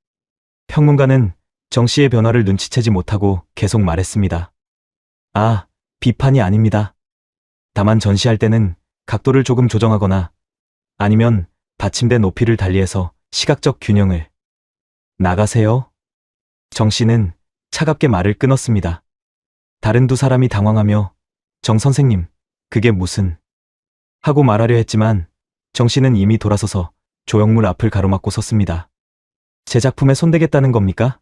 S1: 평론가는 정 씨의 변화를 눈치채지 못하고 계속 말했습니다. 아, 비판이 아닙니다. 다만 전시할 때는 각도를 조금 조정하거나 아니면 받침대 높이를 달리해서 시각적 균형을. 나가세요. 정 씨는 차갑게 말을 끊었습니다. 다른 두 사람이 당황하며 정 선생님, 그게 무슨... 하고 말하려 했지만 정 씨는 이미 돌아서서 조형물 앞을 가로막고 섰습니다. 제 작품에 손대겠다는 겁니까?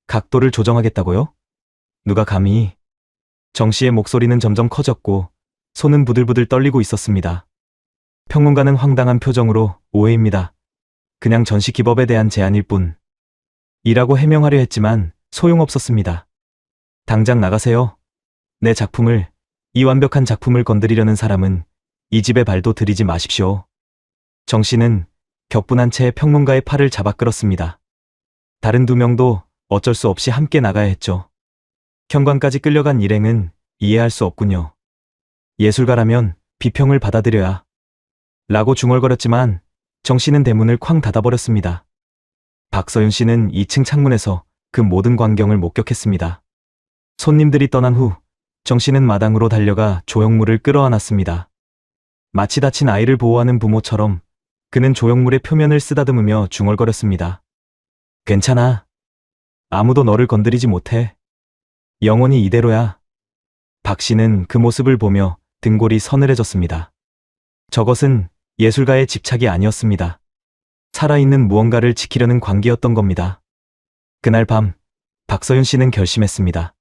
S1: 각도를 조정하겠다고요? 누가 감히... 정 씨의 목소리는 점점 커졌고 손은 부들부들 떨리고 있었습니다. 평론가는 황당한 표정으로 오해입니다. 그냥 전시 기법에 대한 제안일 뿐. 이라고 해명하려 했지만 소용없었습니다. 당장 나가세요. 내 작품을, 이 완벽한 작품을 건드리려는 사람은 이 집에 발도 들이지 마십시오. 정 씨는 격분한 채 평론가의 팔을 잡아 끌었습니다. 다른 두 명도 어쩔 수 없이 함께 나가야 했죠. 현관까지 끌려간 일행은 이해할 수 없군요. 예술가라면 비평을 받아들여야. 라고 중얼거렸지만 정 씨는 대문을 쾅 닫아버렸습니다. 박서윤 씨는 2층 창문에서 그 모든 광경을 목격했습니다. 손님들이 떠난 후 정 씨는 마당으로 달려가 조형물을 끌어안았습니다. 마치 다친 아이를 보호하는 부모처럼 그는 조형물의 표면을 쓰다듬으며 중얼거렸습니다. 괜찮아. 아무도 너를 건드리지 못해. 영원히 이대로야. 박 씨는 그 모습을 보며 등골이 서늘해졌습니다. 저것은 예술가의 집착이 아니었습니다. 살아있는 무언가를 지키려는 광기였던 겁니다. 그날 밤, 박서윤 씨는 결심했습니다.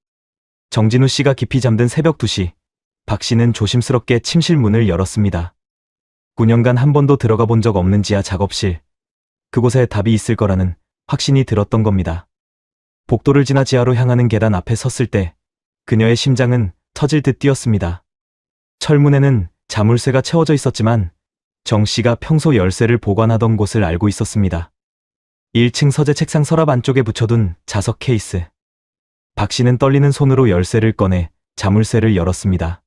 S1: 정진우 씨가 깊이 잠든 새벽 2시, 박 씨는 조심스럽게 침실 문을 열었습니다. 9년간 한 번도 들어가 본 적 없는 지하 작업실. 그곳에 답이 있을 거라는 확신이 들었던 겁니다. 복도를 지나 지하로 향하는 계단 앞에 섰을 때 그녀의 심장은 터질 듯 뛰었습니다. 철문에는 자물쇠가 채워져 있었지만 정 씨가 평소 열쇠를 보관하던 곳을 알고 있었습니다. 1층 서재 책상 서랍 안쪽에 붙여둔 자석 케이스. 박 씨는 떨리는 손으로 열쇠를 꺼내 자물쇠를 열었습니다.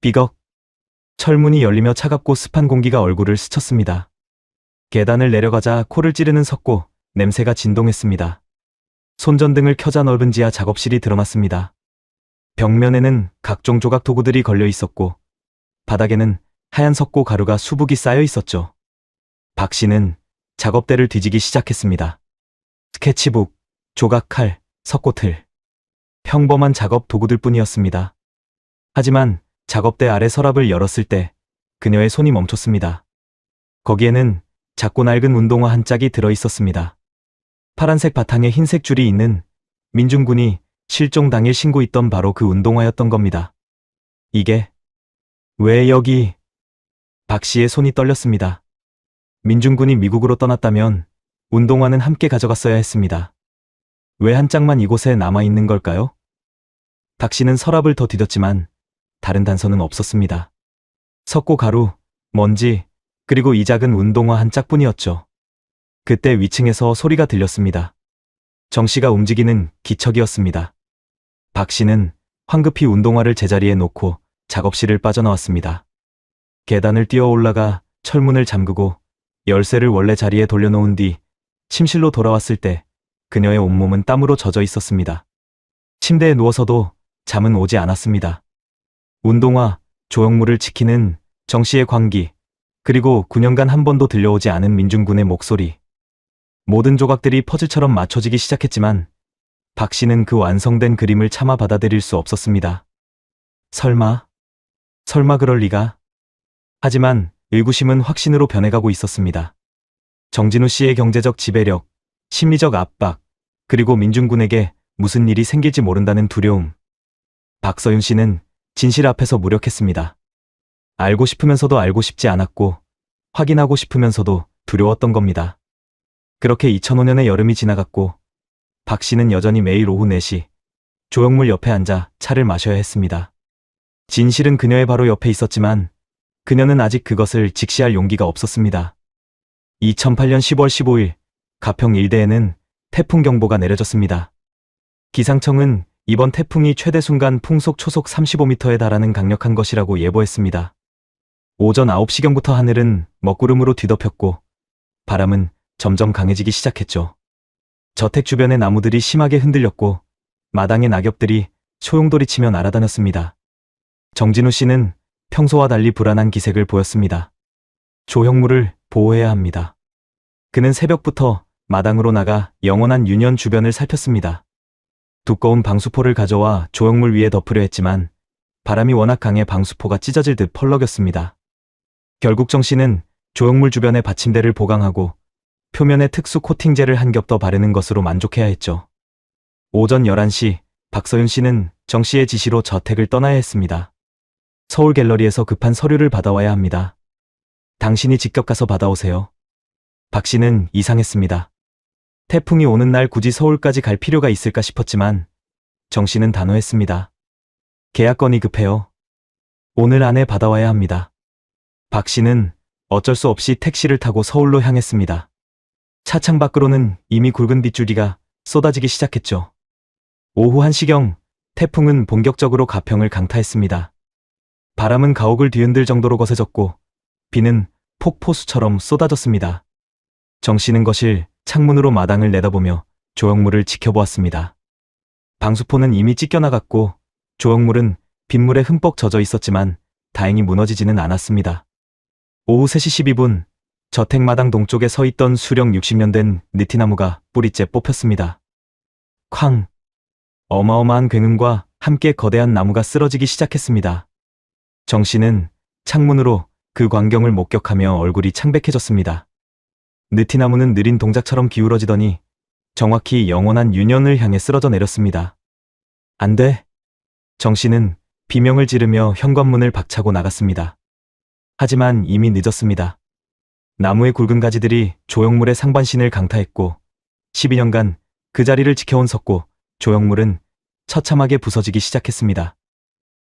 S1: 삐걱. 철문이 열리며 차갑고 습한 공기가 얼굴을 스쳤습니다. 계단을 내려가자 코를 찌르는 석고, 냄새가 진동했습니다. 손전등을 켜자 넓은 지하 작업실이 드러났습니다. 벽면에는 각종 조각 도구들이 걸려 있었고 바닥에는 하얀 석고 가루가 수북이 쌓여 있었죠. 박 씨는 작업대를 뒤지기 시작했습니다. 스케치북, 조각칼, 석고틀. 평범한 작업 도구들 뿐이었습니다. 하지만 작업대 아래 서랍을 열었을 때 그녀의 손이 멈췄습니다. 거기에는 작고 낡은 운동화 한 짝이 들어 있었습니다. 파란색 바탕에 흰색 줄이 있는 민중군이 실종 당일 신고했던 바로 그 운동화였던 겁니다. 이게 왜 여기? 박 씨의 손이 떨렸습니다. 민중군이 미국으로 떠났다면 운동화는 함께 가져갔어야 했습니다. 왜 한 짝만 이곳에 남아있는 걸까요? 박 씨는 서랍을 더 뒤졌지만 다른 단서는 없었습니다. 석고 가루, 먼지, 그리고 이 작은 운동화 한 짝뿐이었죠. 그때 위층에서 소리가 들렸습니다. 정 씨가 움직이는 기척이었습니다. 박 씨는 황급히 운동화를 제자리에 놓고 작업실을 빠져나왔습니다. 계단을 뛰어 올라가 철문을 잠그고 열쇠를 원래 자리에 돌려놓은 뒤 침실로 돌아왔을 때 그녀의 온몸은 땀으로 젖어 있었습니다. 침대에 누워서도 잠은 오지 않았습니다. 운동화, 조형물을 지키는 정 씨의 광기, 그리고 9년간 한 번도 들려오지 않은 민중군의 목소리. 모든 조각들이 퍼즐처럼 맞춰지기 시작했지만 박 씨는 그 완성된 그림을 차마 받아들일 수 없었습니다. 설마 그럴 리가. 하지만 의구심은 확신으로 변해가고 있었습니다. 정진우 씨의 경제적 지배력, 심리적 압박, 그리고 민중군에게 무슨 일이 생길지 모른다는 두려움. 박서윤 씨는 진실 앞에서 무력했습니다. 알고 싶으면서도 알고 싶지 않았고 확인하고 싶으면서도 두려웠던 겁니다. 그렇게 2005년의 여름이 지나갔고 박 씨는 여전히 매일 오후 4시 조형물 옆에 앉아 차를 마셔야 했습니다. 진실은 그녀의 바로 옆에 있었지만 그녀는 아직 그것을 직시할 용기가 없었습니다. 2008년 10월 15일 가평 일대에는 태풍 경보가 내려졌습니다. 기상청은 이번 태풍이 최대 순간 풍속 초속 35m에 달하는 강력한 것이라고 예보했습니다. 오전 9시경부터 하늘은 먹구름으로 뒤덮였고 바람은 점점 강해지기 시작했죠. 저택 주변의 나무들이 심하게 흔들렸고 마당의 낙엽들이 소용돌이치며 날아다녔습니다. 정진우 씨는 평소와 달리 불안한 기색을 보였습니다. 조형물을 보호해야 합니다. 그는 새벽부터 마당으로 나가 영원한 유년 주변을 살폈습니다. 두꺼운 방수포를 가져와 조형물 위에 덮으려 했지만 바람이 워낙 강해 방수포가 찢어질 듯 펄럭였습니다. 결국 정 씨는 조형물 주변에 받침대를 보강하고 표면에 특수 코팅제를 한 겹 더 바르는 것으로 만족해야 했죠. 오전 11시 박서윤 씨는 정 씨의 지시로 저택을 떠나야 했습니다. 서울 갤러리에서 급한 서류를 받아와야 합니다. 당신이 직접 가서 받아오세요. 박 씨는 이상했습니다. 태풍이 오는 날 굳이 서울까지 갈 필요가 있을까 싶었지만 정 씨는 단호했습니다. 계약건이 급해요. 오늘 안에 받아와야 합니다. 박 씨는 어쩔 수 없이 택시를 타고 서울로 향했습니다. 차창 밖으로는 이미 굵은 빗줄기가 쏟아지기 시작했죠. 오후 1시경 태풍은 본격적으로 가평을 강타했습니다. 바람은 가옥을 뒤흔들 정도로 거세졌고 비는 폭포수처럼 쏟아졌습니다. 정 씨는 거실 창문으로 마당을 내다보며 조형물을 지켜보았습니다. 방수포는 이미 찢겨나갔고 조형물은 빗물에 흠뻑 젖어 있었지만 다행히 무너지지는 않았습니다. 오후 3시 12분 저택 마당 동쪽에 서 있던 수령 60년 된 느티나무가 뿌리째 뽑혔습니다. 쾅! 어마어마한 굉음과 함께 거대한 나무가 쓰러지기 시작했습니다. 정 씨는 창문으로 그 광경을 목격하며 얼굴이 창백해졌습니다. 느티나무는 느린 동작처럼 기울어지더니 정확히 영원한 유년을 향해 쓰러져 내렸습니다. 안 돼. 정 씨는 비명을 지르며 현관문을 박차고 나갔습니다. 하지만 이미 늦었습니다. 나무의 굵은 가지들이 조형물의 상반신을 강타했고 12년간 그 자리를 지켜온 석고, 조형물은 처참하게 부서지기 시작했습니다.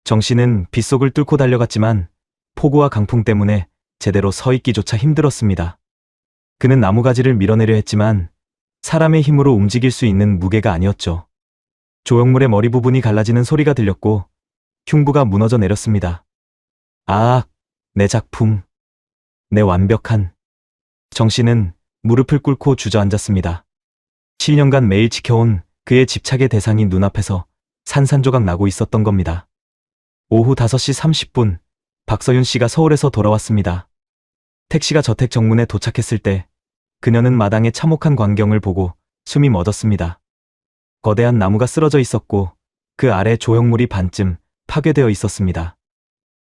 S1: 정 씨는 빗속을 뚫고 달려갔지만 폭우와 강풍 때문에 제대로 서 있기조차 힘들었습니다. 그는 나무가지를 밀어내려 했지만 사람의 힘으로 움직일 수 있는 무게가 아니었죠. 조형물의 머리 부분이 갈라지는 소리가 들렸고 흉부가 무너져 내렸습니다. 아, 내 작품. 내 완벽한. 정 씨는 무릎을 꿇고 주저앉았습니다. 7년간 매일 지켜온 그의 집착의 대상이 눈앞에서 산산조각 나고 있었던 겁니다. 오후 5시 30분, 박서윤 씨가 서울에서 돌아왔습니다. 택시가 저택 정문에 도착했을 때 그녀는 마당의 참혹한 광경을 보고 숨이 멎었습니다. 거대한 나무가 쓰러져 있었고 그 아래 조형물이 반쯤 파괴되어 있었습니다.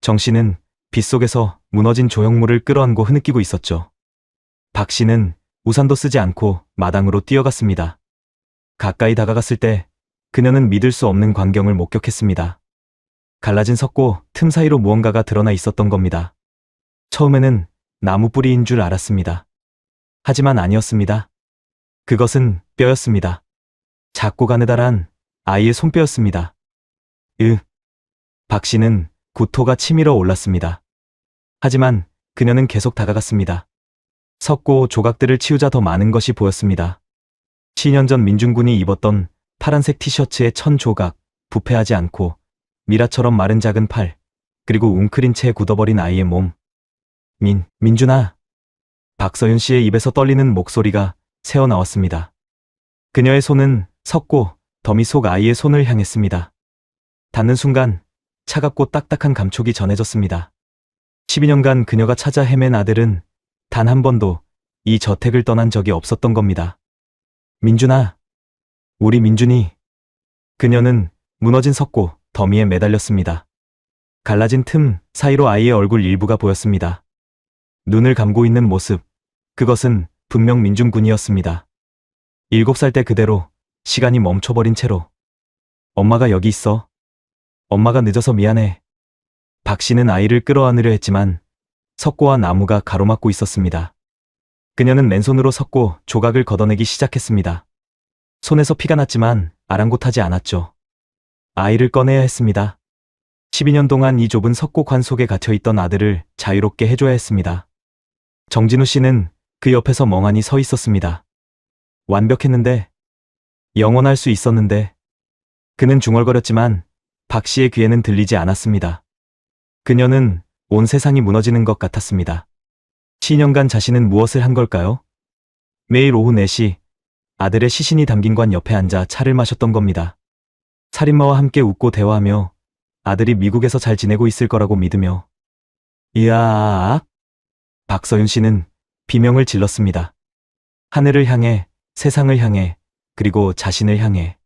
S1: 정 씨는 빗속에서 무너진 조형물을 끌어안고 흐느끼고 있었죠. 박 씨는 우산도 쓰지 않고 마당으로 뛰어갔습니다. 가까이 다가갔을 때 그녀는 믿을 수 없는 광경을 목격했습니다. 갈라진 석고 틈 사이로 무언가가 드러나 있었던 겁니다. 처음에는 나무 뿌리인 줄 알았습니다. 하지만 아니었습니다. 그것은 뼈였습니다. 작고 가느다란 아이의 손뼈였습니다. 박 씨는 구토가 치밀어 올랐습니다. 하지만 그녀는 계속 다가갔습니다. 석고 조각들을 치우자 더 많은 것이 보였습니다. 10년 전 민중군이 입었던 파란색 티셔츠의 1000조각, 부패하지 않고 미라처럼 마른 작은 팔, 그리고 웅크린 채 굳어버린 아이의 몸. 민준아. 박서윤 씨의 입에서 떨리는 목소리가 새어나왔습니다. 그녀의 손은 석고 더미 속 아이의 손을 향했습니다. 닿는 순간 차갑고 딱딱한 감촉이 전해졌습니다. 12년간 그녀가 찾아 헤맨 아들은 단 한 번도 이 저택을 떠난 적이 없었던 겁니다. 민준아. 우리 민준이. 그녀는 무너진 석고 더미에 매달렸습니다. 갈라진 틈 사이로 아이의 얼굴 일부가 보였습니다. 눈을 감고 있는 모습, 그것은 분명 민준군이었습니다. 7살 때 그대로 시간이 멈춰버린 채로. 엄마가 여기 있어. 엄마가 늦어서 미안해. 박 씨는 아이를 끌어안으려 했지만 석고와 나무가 가로막고 있었습니다. 그녀는 맨손으로 석고 조각을 걷어내기 시작했습니다. 손에서 피가 났지만 아랑곳하지 않았죠. 아이를 꺼내야 했습니다. 12년 동안 이 좁은 석고 관 속에 갇혀있던 아들을 자유롭게 해줘야 했습니다. 정진우 씨는 그 옆에서 멍하니 서 있었습니다. 완벽했는데, 영원할 수 있었는데. 그는 중얼거렸지만 박 씨의 귀에는 들리지 않았습니다. 그녀는 온 세상이 무너지는 것 같았습니다. 10년간 자신은 무엇을 한 걸까요? 매일 오후 4시 아들의 시신이 담긴 관 옆에 앉아 차를 마셨던 겁니다. 살인마와 함께 웃고 대화하며 아들이 미국에서 잘 지내고 있을 거라고 믿으며. 이야. 박서윤 씨는 비명을 질렀습니다. 하늘을 향해, 세상을 향해, 그리고 자신을 향해.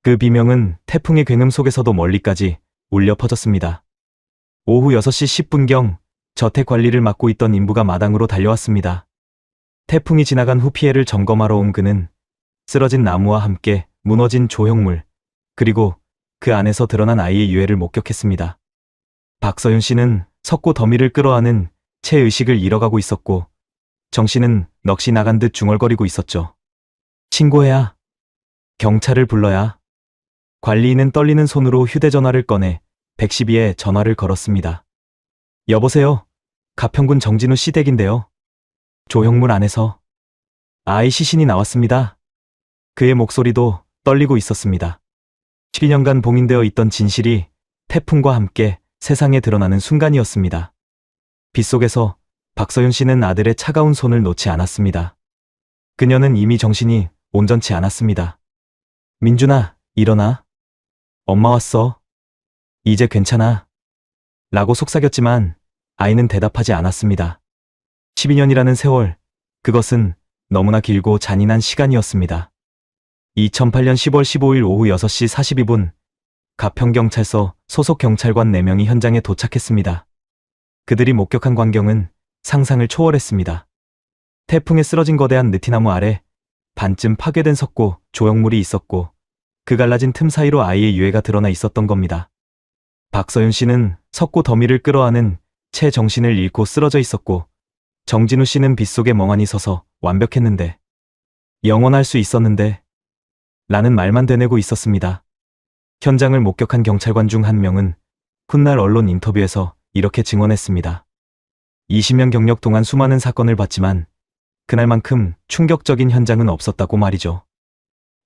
S1: 그 비명은 태풍의 굉음 속에서도 멀리까지 울려 퍼졌습니다. 오후 6시 10분경 저택 관리를 맡고 있던 인부가 마당으로 달려왔습니다. 태풍이 지나간 후 피해를 점검하러 온 그는 쓰러진 나무와 함께 무너진 조형물, 그리고 그 안에서 드러난 아이의 유해를 목격했습니다. 박서윤 씨는 석고 더미를 끌어안은 채 의식을 잃어가고 있었고 정 씨는 넋이 나간 듯 중얼거리고 있었죠. 신고해야. 경찰을 불러야. 관리인은 떨리는 손으로 휴대전화를 꺼내 112에 전화를 걸었습니다. 여보세요. 가평군 정진우 씨 댁인데요. 조형물 안에서 아이 시신이 나왔습니다. 그의 목소리도 떨리고 있었습니다. 12년간 봉인되어 있던 진실이 태풍과 함께 세상에 드러나는 순간이었습니다. 빗속에서 박서윤 씨는 아들의 차가운 손을 놓지 않았습니다. 그녀는 이미 정신이 온전치 않았습니다. 민준아, 일어나. 엄마 왔어. 이제 괜찮아. 라고 속삭였지만 아이는 대답하지 않았습니다. 12년이라는 세월, 그것은 너무나 길고 잔인한 시간이었습니다. 2008년 10월 15일 오후 6시 42분, 가평경찰서 소속 경찰관 4명이 현장에 도착했습니다. 그들이 목격한 광경은 상상을 초월했습니다. 태풍에 쓰러진 거대한 느티나무 아래 반쯤 파괴된 석고 조형물이 있었고 그 갈라진 틈 사이로 아이의 유해가 드러나 있었던 겁니다. 박서윤 씨는 석고 더미를 끌어안은 채 정신을 잃고 쓰러져 있었고 정진우 씨는 빗속에 멍하니 서서 완벽했는데 영원할 수 있었는데 라는 말만 되뇌고 있었습니다. 현장을 목격한 경찰관 중 한 명은 훗날 언론 인터뷰에서 이렇게 증언했습니다. 20년 경력 동안 수많은 사건을 봤지만 그날만큼 충격적인 현장은 없었다고 말이죠.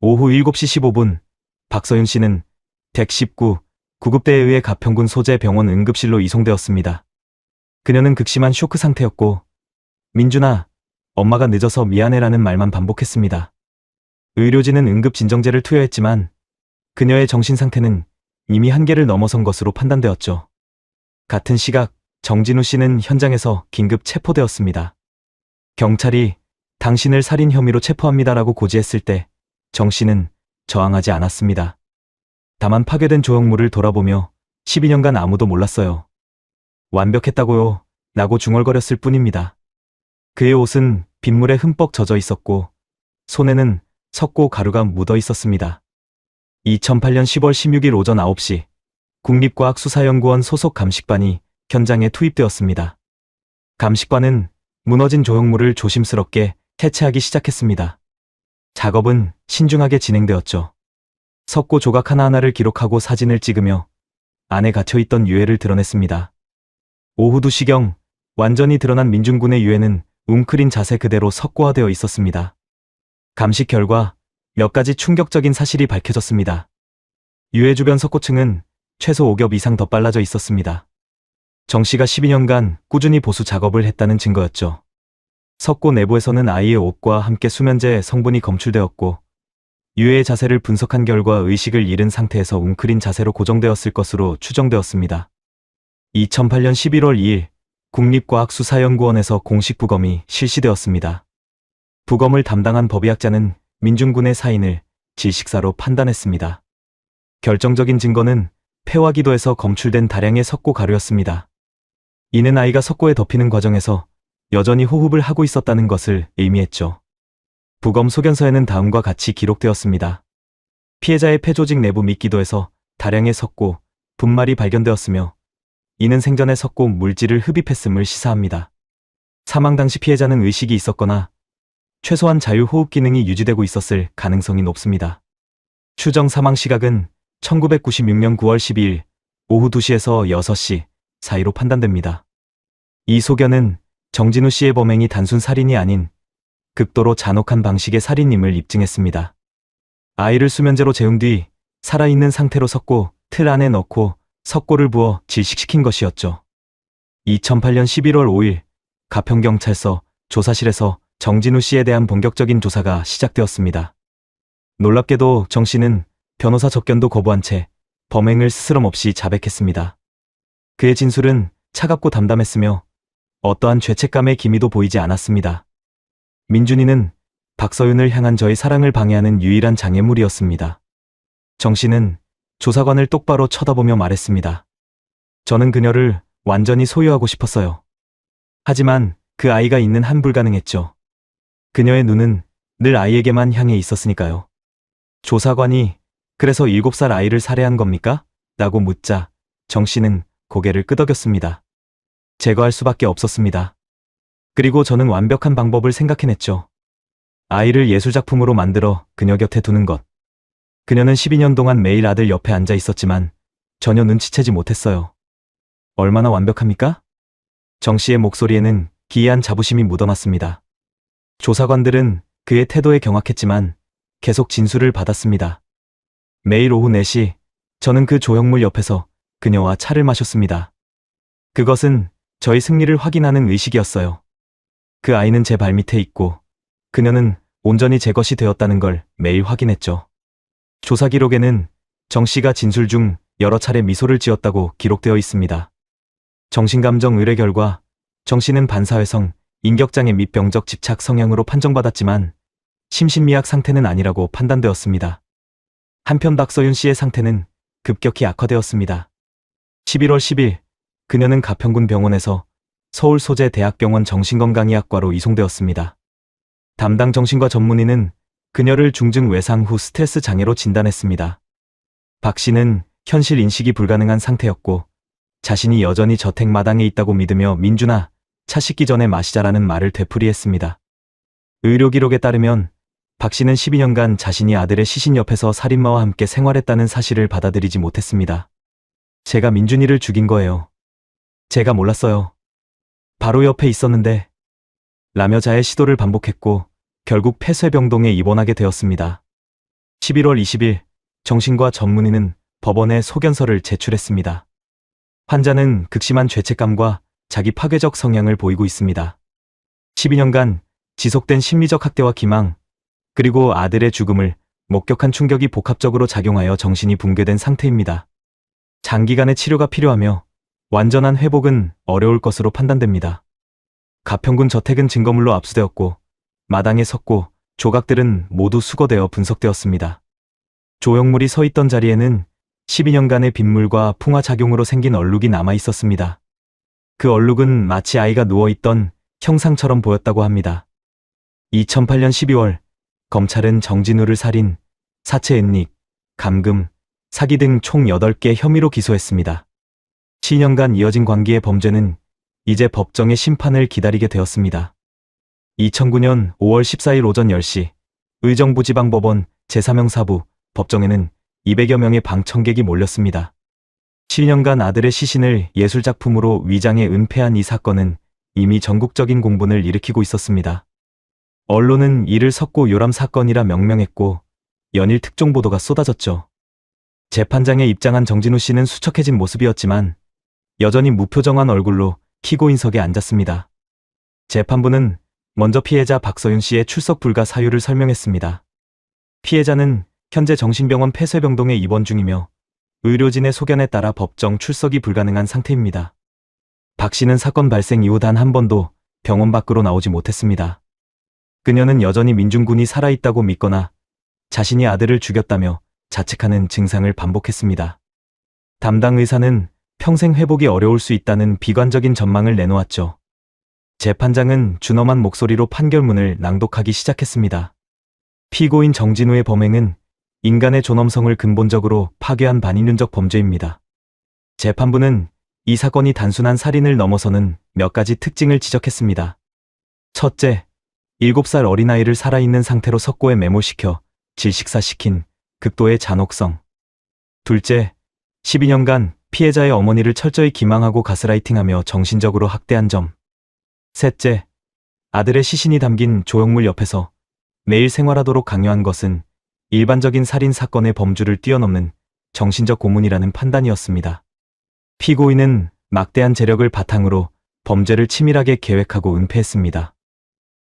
S1: 오후 7시 15분 박서윤 씨는 덱 19 구급대에 의해 가평군 소재 병원 응급실로 이송되었습니다. 그녀는 극심한 쇼크 상태였고 민준아, 엄마가 늦어서 미안해라는 말만 반복했습니다. 의료진은 응급진정제를 투여했지만 그녀의 정신 상태는 이미 한계를 넘어선 것으로 판단되었죠. 같은 시각 정진우 씨는 현장에서 긴급 체포되었습니다. 경찰이 당신을 살인 혐의로 체포합니다라고 고지했을 때 정 씨는 저항하지 않았습니다. 다만 파괴된 조형물을 돌아보며 12년간 아무도 몰랐어요. 완벽했다고요 라고 중얼거렸을 뿐입니다. 그의 옷은 빗물에 흠뻑 젖어 있었고 손에는 석고 가루가 묻어 있었습니다. 2008년 10월 16일 오전 9시 국립과학수사연구원 소속 감식반이 현장에 투입되었습니다. 감식반은 무너진 조형물을 조심스럽게 해체하기 시작했습니다. 작업은 신중하게 진행되었죠. 석고 조각 하나하나를 기록하고 사진을 찍으며 안에 갇혀있던 유해를 드러냈습니다. 오후 2시경 완전히 드러난 민준군의 유해는 웅크린 자세 그대로 석고화되어 있었습니다. 감식 결과 몇 가지 충격적인 사실이 밝혀졌습니다. 유해 주변 석고층은 최소 5겹 이상 더 빨라져 있었습니다. 정 씨가 12년간 꾸준히 보수 작업을 했다는 증거였죠. 석고 내부에서는 아이의 옷과 함께 수면제 성분이 검출되었고 유해의 자세를 분석한 결과 의식을 잃은 상태에서 웅크린 자세로 고정되었을 것으로 추정되었습니다. 2008년 11월 2일 국립과학수사연구원에서 공식 부검이 실시되었습니다. 부검을 담당한 법의학자는 민준군의 사인을 질식사로 판단했습니다. 결정적인 증거는 폐화기도에서 검출된 다량의 석고 가루였습니다. 이는 아이가 석고에 덮이는 과정에서 여전히 호흡을 하고 있었다는 것을 의미했죠. 부검 소견서에는 다음과 같이 기록되었습니다. 피해자의 폐조직 내부 밑기도에서 다량의 석고, 분말이 발견되었으며 이는 생전에 석고 물질을 흡입했음을 시사합니다. 사망 당시 피해자는 의식이 있었거나 최소한 자유호흡 기능이 유지되고 있었을 가능성이 높습니다. 추정 사망 시각은 1996년 9월 12일 오후 2시에서 6시 사이로 판단됩니다. 이 소견은 정진우 씨의 범행이 단순 살인이 아닌 극도로 잔혹한 방식의 살인임을 입증했습니다. 아이를 수면제로 재운 뒤 살아있는 상태로 석고 틀 안에 넣고 석고를 부어 질식시킨 것이었죠. 2008년 11월 5일 가평경찰서 조사실에서 정진우 씨에 대한 본격적인 조사가 시작되었습니다. 놀랍게도 정 씨는 변호사 접견도 거부한 채 범행을 스스럼 없이 자백했습니다. 그의 진술은 차갑고 담담했으며 어떠한 죄책감의 기미도 보이지 않았습니다. 민준이는 박서윤을 향한 저의 사랑을 방해하는 유일한 장애물이었습니다. 정 씨는 조사관을 똑바로 쳐다보며 말했습니다. 저는 그녀를 완전히 소유하고 싶었어요. 하지만 그 아이가 있는 한 불가능했죠. 그녀의 눈은 늘 아이에게만 향해 있었으니까요. 조사관이 그래서 7살 아이를 살해한 겁니까? 라고 묻자 정 씨는 고개를 끄덕였습니다. 제거할 수밖에 없었습니다. 그리고 저는 완벽한 방법을 생각해냈죠. 아이를 예술작품으로 만들어 그녀 곁에 두는 것. 그녀는 12년 동안 매일 아들 옆에 앉아 있었지만 전혀 눈치채지 못했어요. 얼마나 완벽합니까? 정 씨의 목소리에는 기이한 자부심이 묻어났습니다. 조사관들은 그의 태도에 경악했지만 계속 진술을 받았습니다. 매일 오후 4시 저는 그 조형물 옆에서 그녀와 차를 마셨습니다. 그것은 저희 승리를 확인하는 의식이었어요. 그 아이는 제 발밑에 있고 그녀는 온전히 제 것이 되었다는 걸 매일 확인했죠. 조사 기록에는 정 씨가 진술 중 여러 차례 미소를 지었다고 기록되어 있습니다. 정신감정 의뢰 결과 정 씨는 반사회성, 인격장애 및 병적 집착 성향으로 판정받았지만 심신미약 상태는 아니라고 판단되었습니다. 한편 박서윤 씨의 상태는 급격히 악화되었습니다. 11월 10일 그녀는 가평군 병원에서 서울 소재 대학병원 정신건강의학과로 이송되었습니다. 담당 정신과 전문의는 그녀를 중증 외상 후 스트레스 장애로 진단했습니다. 박 씨는 현실 인식이 불가능한 상태였고 자신이 여전히 저택 마당에 있다고 믿으며 민준아, 차 씻기 전에 마시자라는 말을 되풀이했습니다. 의료 기록에 따르면 박 씨는 12년간 자신이 아들의 시신 옆에서 살인마와 함께 생활했다는 사실을 받아들이지 못했습니다. 제가 민준이를 죽인 거예요. 제가 몰랐어요. 바로 옆에 있었는데 라며 자해 시도를 반복했고 결국 폐쇄병동에 입원하게 되었습니다. 11월 20일 정신과 전문의는 법원에 소견서를 제출했습니다. 환자는 극심한 죄책감과 자기 파괴적 성향을 보이고 있습니다. 12년간 지속된 심리적 학대와 기망, 그리고 아들의 죽음을 목격한 충격이 복합적으로 작용하여 정신이 붕괴된 상태입니다. 장기간의 치료가 필요하며 완전한 회복은 어려울 것으로 판단됩니다. 가평군 저택은 증거물로 압수되었고 마당에 섰고 조각들은 모두 수거되어 분석되었습니다. 조형물이 서 있던 자리에는 12년간의 빗물과 풍화작용으로 생긴 얼룩이 남아 있었습니다. 그 얼룩은 마치 아이가 누워있던 형상처럼 보였다고 합니다. 2008년 12월 검찰은 정진우를 살인, 사체 은닉, 감금, 사기 등 총 8개 혐의로 기소했습니다. 7년간 이어진 관계의 범죄는 이제 법정의 심판을 기다리게 되었습니다. 2009년 5월 14일 오전 10시 의정부지방법원 제3형사부 법정에는 200여 명의 방청객이 몰렸습니다. 7년간 아들의 시신을 예술작품으로 위장해 은폐한 이 사건은 이미 전국적인 공분을 일으키고 있었습니다. 언론은 이를 석고 요람 사건이라 명명했고 연일 특종 보도가 쏟아졌죠. 재판장에 입장한 정진우 씨는 수척해진 모습이었지만 여전히 무표정한 얼굴로 키고인석에 앉았습니다. 재판부는 먼저 피해자 박서윤 씨의 출석 불가 사유를 설명했습니다. 피해자는 현재 정신병원 폐쇄병동에 입원 중이며 의료진의 소견에 따라 법정 출석이 불가능한 상태입니다. 박 씨는 사건 발생 이후 단 한 번도 병원 밖으로 나오지 못했습니다. 그녀는 여전히 민준군이 살아있다고 믿거나 자신이 아들을 죽였다며 자책하는 증상을 반복했습니다. 담당 의사는 평생 회복이 어려울 수 있다는 비관적인 전망을 내놓았죠. 재판장은 준엄한 목소리로 판결문을 낭독하기 시작했습니다. 피고인 정진우의 범행은 인간의 존엄성을 근본적으로 파괴한 반인륜적 범죄입니다. 재판부는 이 사건이 단순한 살인을 넘어서는 몇 가지 특징을 지적했습니다. 첫째, 7살 어린아이를 살아있는 상태로 석고에 매몰시켜 질식사시킨 극도의 잔혹성. 둘째, 12년간 피해자의 어머니를 철저히 기망하고 가스라이팅하며 정신적으로 학대한 점. 셋째, 아들의 시신이 담긴 조형물 옆에서 매일 생활하도록 강요한 것은 일반적인 살인 사건의 범주를 뛰어넘는 정신적 고문이라는 판단이었습니다. 피고인은 막대한 재력을 바탕으로 범죄를 치밀하게 계획하고 은폐했습니다.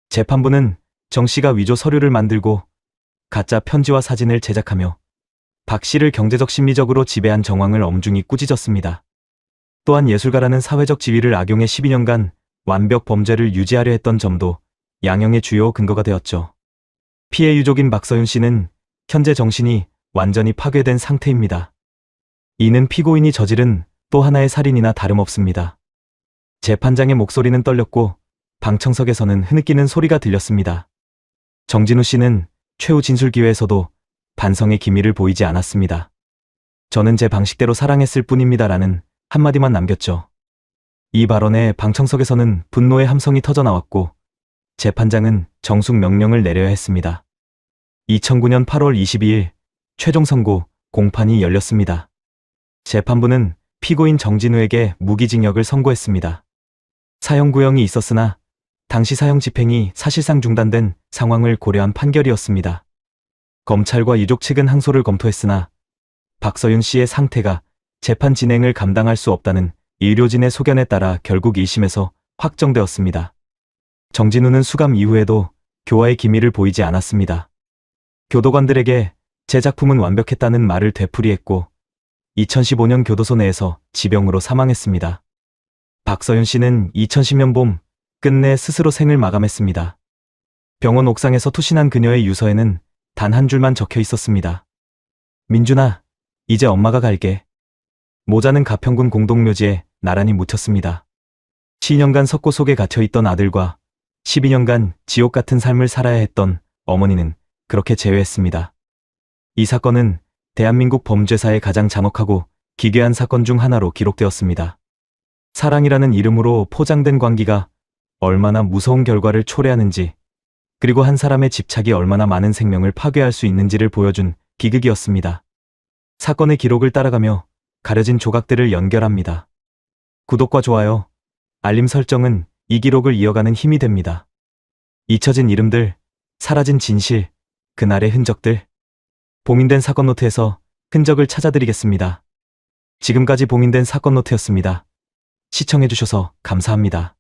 S1: 재판부는 정 씨가 위조 서류를 만들고 가짜 편지와 사진을 제작하며 박 씨를 경제적 심리적으로 지배한 정황을 엄중히 꾸짖었습니다. 또한 예술가라는 사회적 지위를 악용해 12년간 완벽 범죄를 유지하려 했던 점도 양형의 주요 근거가 되었죠. 피해 유족인 박서윤 씨는 현재 정신이 완전히 파괴된 상태입니다. 이는 피고인이 저지른 또 하나의 살인이나 다름없습니다. 재판장의 목소리는 떨렸고 방청석에서는 흐느끼는 소리가 들렸습니다. 정진우 씨는 최후 진술 기회에서도 반성의 기미를 보이지 않았습니다. 저는 제 방식대로 사랑했을 뿐입니다라는 한마디만 남겼죠. 이 발언에 방청석에서는 분노의 함성이 터져나왔고 재판장은 정숙 명령을 내려야 했습니다. 2009년 8월 22일 최종 선고 공판이 열렸습니다. 재판부는 피고인 정진우에게 무기징역을 선고했습니다. 사형 구형이 있었으나 당시 사형 집행이 사실상 중단된 상황을 고려한 판결이었습니다. 검찰과 유족 측은 항소를 검토했으나 박서윤 씨의 상태가 재판 진행을 감당할 수 없다는 의료진의 소견에 따라 결국 1심에서 확정되었습니다. 정진우는 수감 이후에도 교화의 기미를 보이지 않았습니다. 교도관들에게 제 작품은 완벽했다는 말을 되풀이했고 2015년 교도소 내에서 지병으로 사망했습니다. 박서윤 씨는 2010년 봄 끝내 스스로 생을 마감했습니다. 병원 옥상에서 투신한 그녀의 유서에는 단 한 줄만 적혀 있었습니다. 민준아, 이제 엄마가 갈게. 모자는 가평군 공동묘지에 나란히 묻혔습니다. 10년간 석고 속에 갇혀있던 아들과 12년간 지옥 같은 삶을 살아야 했던 어머니는 그렇게 제외했습니다. 이 사건은 대한민국 범죄사의 가장 잔혹하고 기괴한 사건 중 하나로 기록되었습니다. 사랑이라는 이름으로 포장된 관계가 얼마나 무서운 결과를 초래하는지, 그리고 한 사람의 집착이 얼마나 많은 생명을 파괴할 수 있는지를 보여준 비극이었습니다. 사건의 기록을 따라가며 가려진 조각들을 연결합니다. 구독과 좋아요, 알림 설정은 이 기록을 이어가는 힘이 됩니다. 잊혀진 이름들, 사라진 진실, 그날의 흔적들. 봉인된 사건 노트에서 흔적을 찾아드리겠습니다. 지금까지 봉인된 사건 노트였습니다. 시청해주셔서 감사합니다.